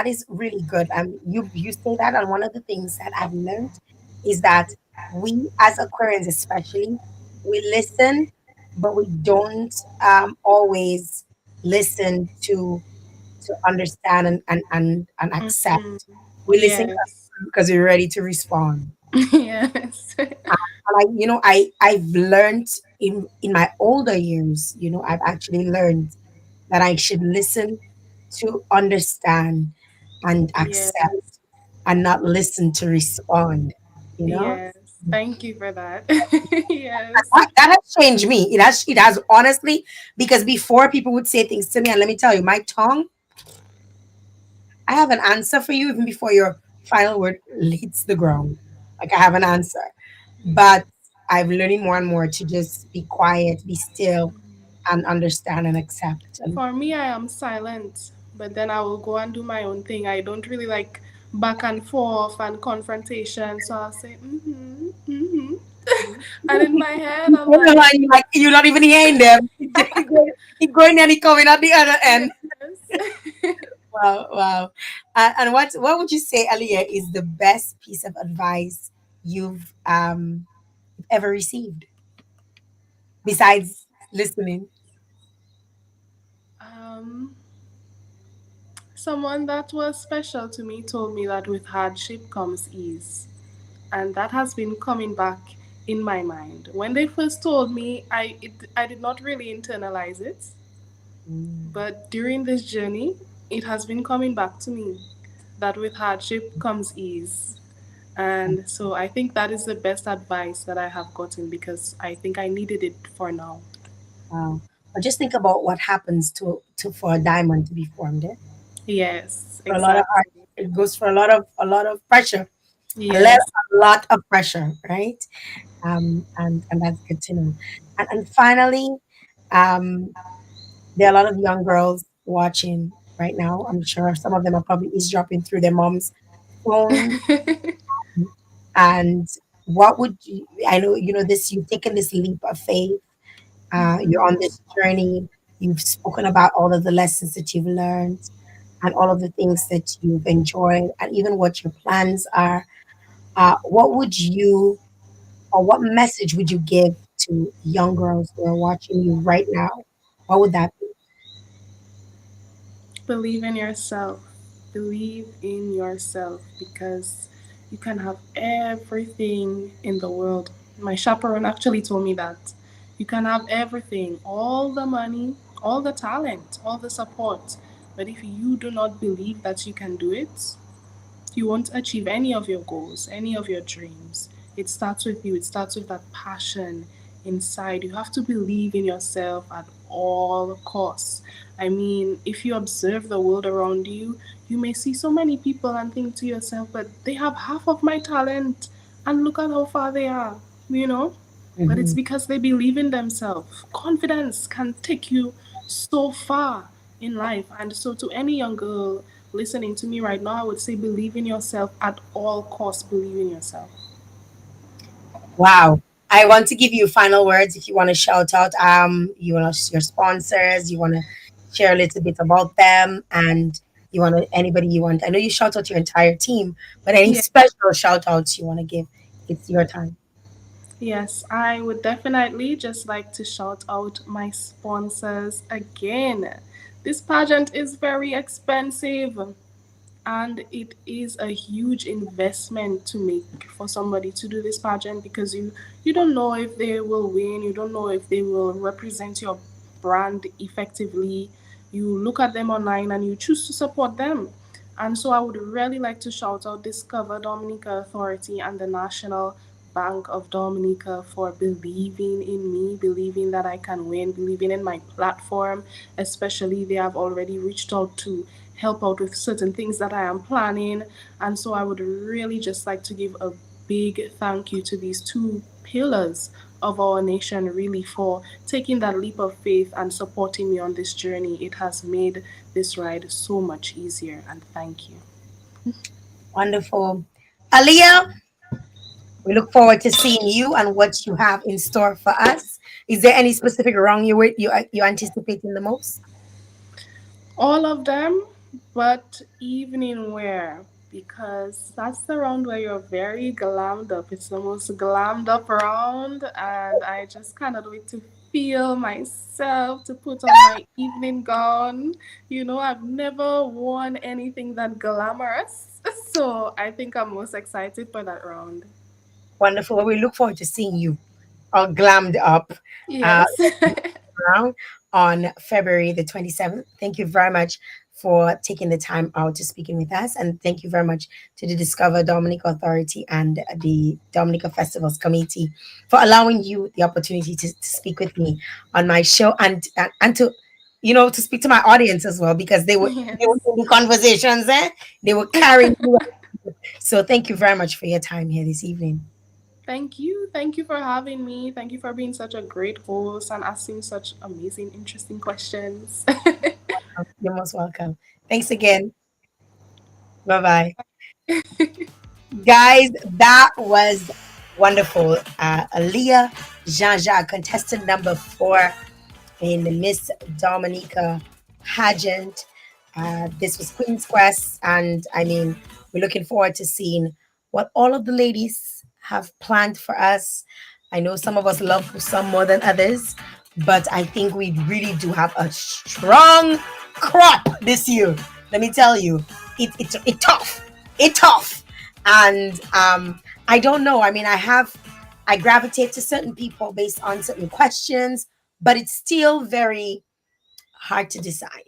is really good. You say that, and one of the things that I've learned is that we as Aquarians, especially, we listen, but we don't always listen to understand and accept. Mm, We listen yes. because we're ready to respond. Yes. I've learned in my older years, I've actually learned that I should listen to understand and accept, Yes. and not listen to respond, you know? Yes. Thank you for that. Yes. That has changed me. It has honestly, because before people would say things to me, and let me tell you, my tongue, I have an answer for you even before your final word hits the ground. Like I have an answer. But I'm learning more and more to just be quiet, be still, and understand and accept. And For me, I am silent, but then I will go and do my own thing. I don't really like back and forth and confrontation. So I'll say, mm-hmm, mm-hmm. And in my head, I'm like, like you're not even hearing them. Keep going and he coming at the other end. yes. Wow, wow. And what would you say, Aliyah, is the best piece of advice you've ever received besides listening? um, Someone that was special to me told me that with hardship comes ease. And that has been coming back in my mind. When they first told me, I did not really internalize it, Mm, but during this journey, it has been coming back to me that with hardship comes ease. And so I think that is the best advice that I have gotten, because I think I needed it for now. wow. But just think about what happens to for a diamond to be formed. Eh? Yes, For a lot of art, exactly. it goes for a lot of pressure, Yes. a lot of pressure, right? And that's good to know. And finally, um, there are a lot of young girls watching right now. I'm sure some of them are probably eavesdropping through their mom's phone. And what would you? I know this. You've taken this leap of faith. You're on this journey. You've spoken about all of the lessons that you've learned and all of the things that you've enjoyed, and even what your plans are. What would you, or what message would you give to young girls who are watching you right now? What would that be? Believe in yourself. Believe in yourself, because you can have everything in the world. My chaperone actually told me that. You can have everything, all the money, all the talent, all the support. But if you do not believe that you can do it, you won't achieve any of your goals, any of your dreams. It starts with you, it starts with that passion inside. You have to believe in yourself at all costs. I mean, if you observe the world around you, you may see so many people and think to yourself, but they have half of my talent and look at how far they are, you know? But it's Mhm. because they believe in themselves. Confidence can take you so far in life. And so, to any young girl listening to me right now, I would say believe in yourself at all costs. Believe in yourself. Wow. I want to give you final words if you want to shout out your sponsors, you want to share a little bit about them, and you want to, anybody you want. I know you shout out your entire team, but any Yeah. special shout outs you want to give, it's your time. Yes, I would definitely just like to shout out my sponsors again. This pageant is very expensive, and it is a huge investment to make for somebody to do this pageant because you don't know if they will win, you don't know if they will represent your brand effectively. You look at them online and you choose to support them. And so I would really like to shout out Discover Dominica Authority and the National Bank of Dominica for believing in me, believing that I can win, believing in my platform. Especially, they have already reached out to help out with certain things that I am planning. And so I would really just like to give a big thank you to these two pillars of our nation, really, for taking that leap of faith and supporting me on this journey. It has made this ride so much easier, and thank you. Wonderful. Aliyah, we look forward to seeing you and what you have in store for us. Is there any specific round you anticipating the most? All of them, but evening wear, because that's the round where you're very glammed up. It's the most glammed up round, and I just cannot wait to feel myself, to put on my evening gown. You know, I've never worn anything that glamorous, so I think I'm most excited for that round. Wonderful. Well, we look forward to seeing you all glammed up uh, Yes. around on February the 27th. Thank you very much for taking the time out to speaking with us. And thank you very much to the Discover Dominica Authority and the Dominica Festivals Committee for allowing you the opportunity to speak with me on my show and to, to speak to my audience as well, because they were Yes. in the conversations, eh? They were carrying you. So thank you very much for your time here this evening. Thank you. Thank you for having me. Thank you for being such a great host and asking such amazing, interesting questions. You're most welcome. Thanks again. Bye bye. Guys, that was wonderful. Aliyah Jean-Jacques, contestant number 4 in the Miss Dominica pageant. This was Queen's Quest, and I mean, we're looking forward to seeing what all of the ladies have planned for us. I know some of us love some more than others, but I think we really do have a strong crop this year. Let me tell you, it tough, it tough, and I don't know. I mean, I gravitate to certain people based on certain questions, but it's still very hard to decide.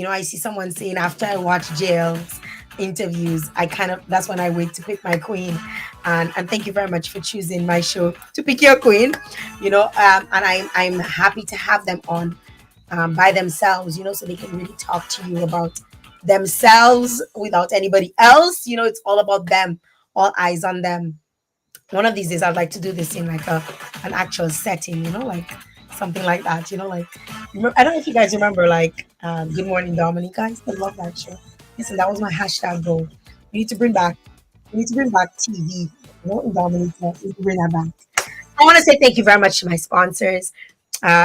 I see someone saying after I watch Jael's interviews, I kind of that's when I wait to pick my queen. And thank you very much for choosing my show to pick your queen. And I'm happy to have them on by themselves. So they can really talk to you about themselves without anybody else. It's all about them, all eyes on them. One of these days I'd like to do this in like an actual setting, like something like that, like I don't know if you guys remember like Good Morning Dominic. Guys, I love that show. Listen, that was my hashtag goal. We need to bring back TV, in Dominica. We need to bring that back. I want to say thank you very much to my sponsors.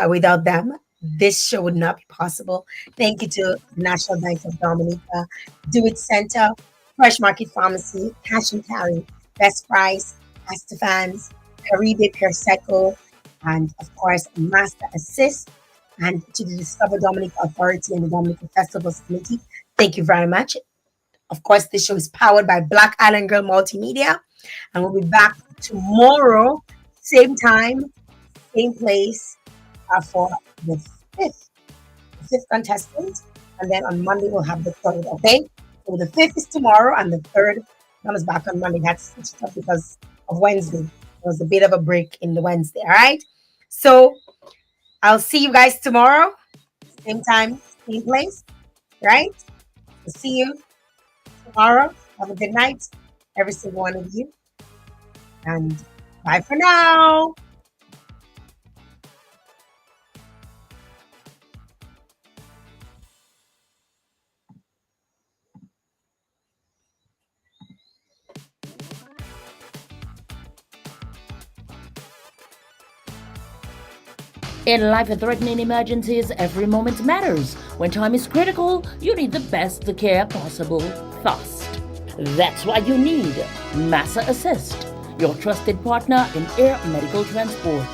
Without them, this show would not be possible. Thank you to National Bank of Dominica, Do It Center, Fresh Market Pharmacy, Cash and Carry, Best Price, Estefans, Caribe Perseco, and of course, Master Assist, and to the Discover Dominica Authority and the Dominica Festivals Committee. Thank you very much. Of course, this show is powered by Black Island Girl Multimedia, and we'll be back tomorrow, same time, same place, for the fifth contestant, and then on Monday we'll have the third. Okay, so the fifth is tomorrow, and the third comes back on Monday. That's switched up because of Wednesday. There was a bit of a break in the Wednesday. All right, so I'll see you guys tomorrow, same time, same place. Right? We'll see you tomorrow. Have a good night, every single one of you, and bye for now. In life-threatening emergencies, every moment matters. When time is critical, you need the best care possible fast. That's why you need Massa Assist, your trusted partner in air medical transport.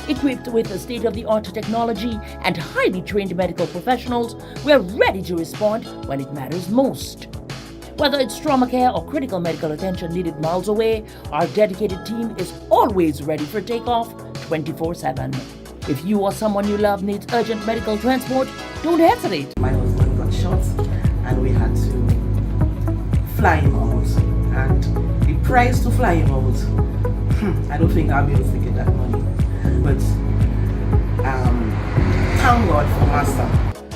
Equipped with a state-of-the-art technology and highly trained medical professionals, we're ready to respond when it matters most. Whether it's trauma care or critical medical attention needed miles away, our dedicated team is always ready for takeoff 24/7. If you or someone you love needs urgent medical transport, don't hesitate. My husband got shot and we had to fly him out. And the price to fly him out, I don't think I'll be able to get that money. But thank God for Master.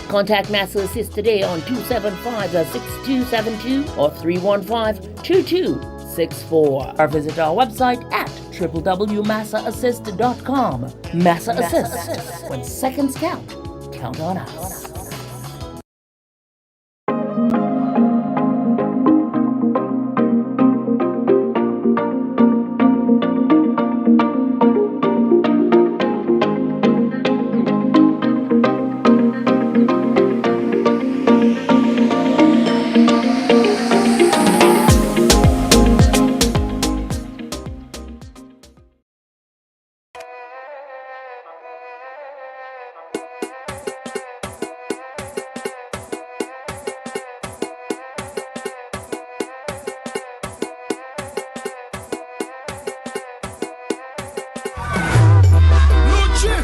Contact Massa Assist today on 275-6272 or 315-2264. Or visit our website at www.massaassist.com. Massa Assist. When seconds count, count on us.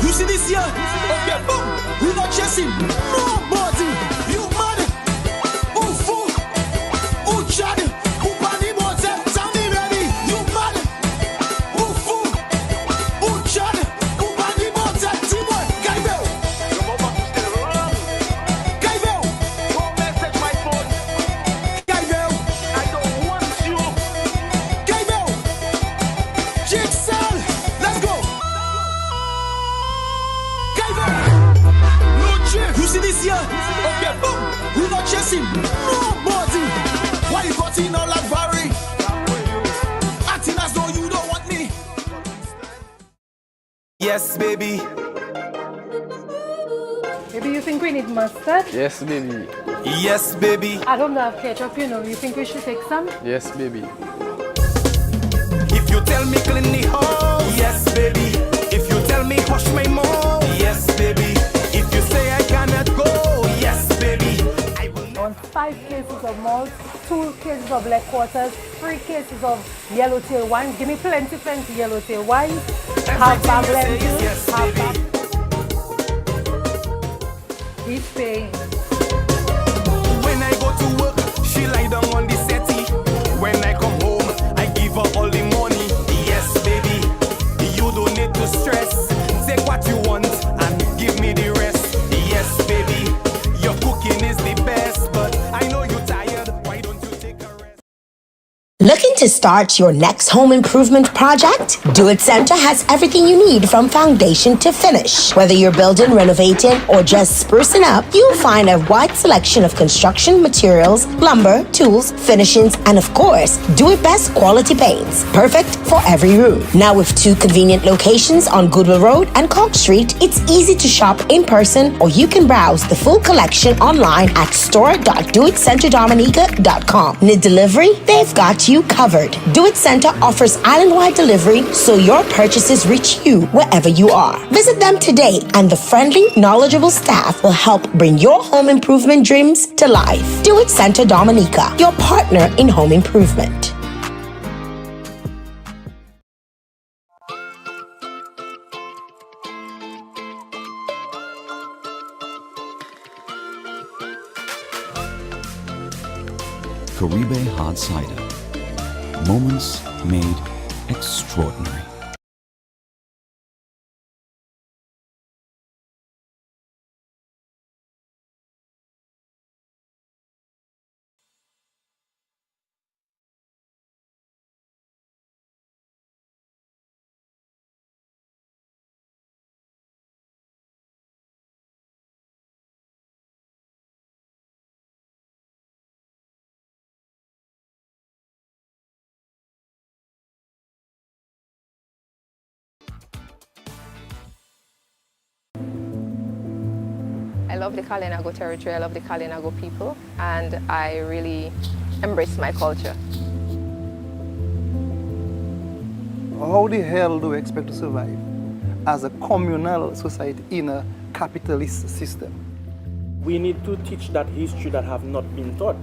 You see this here? Okay, boom. We not chasing nobody. You mad? Who fool? Who chad? Who bunny motor? Tell me ready. You mad? Who fool? Who chad? Who bunny motor? Timon, Gaibel. Gaibel. Don't message my phone. Gaibel. I don't want you. Gaibel. Jigsaw. Let's go. You see this here? Okay, boom. We not chasing nobody. Why you got in all like Barry? Acting as though you don't want me. Yes, baby. Maybe you think we need mustard? Yes, baby. Yes, baby. I don't have ketchup, you know. You think we should take some? Yes, baby. If you tell me clean the house, yes, baby. If you tell me wash my mouth, yes, baby. If you say I cannot go, yes, baby. I will not. On 5 cases of malt, 2 cases of black quarters, 3 cases of yellowtail wine. Give me plenty yellowtail wine. Half bag lentils, yes, half baby. bag. He's paying. When I go to work, she lie down on the settee. When I come home, I give her all the money. Yes, baby, you don't need to stress. Take what you want and give me the rest. Yes, baby, your cooking is the best, but I know you're tired. Why don't you take a rest? Looking to start your next home improvement project? Do It Center has everything you need from foundation to finish. Whether you're building, renovating, or just sprucing up, you'll find a wide selection of construction materials, lumber, tools, finishings, and of course, Do It Best quality paints. Perfect for every room. Now with 2 convenient locations on Goodwill Road and Cork Street, it's easy to shop in person or you can browse the full collection online at store.doitcenterdominica.com. Need delivery? They've got you covered. Do It Center offers island-wide delivery so your purchases reach you wherever you are. Visit them today and the friendly, knowledgeable staff will help bring your home improvement dreams to life. Do It Center Dominica, your partner in home improvement. Caribe Hard Cider. Moments made extraordinary. I love the Kalinago territory, I love the Kalinago people, and I really embrace my culture. How the hell do we expect to survive as a communal society in a capitalist system? We need to teach that history that have not been taught.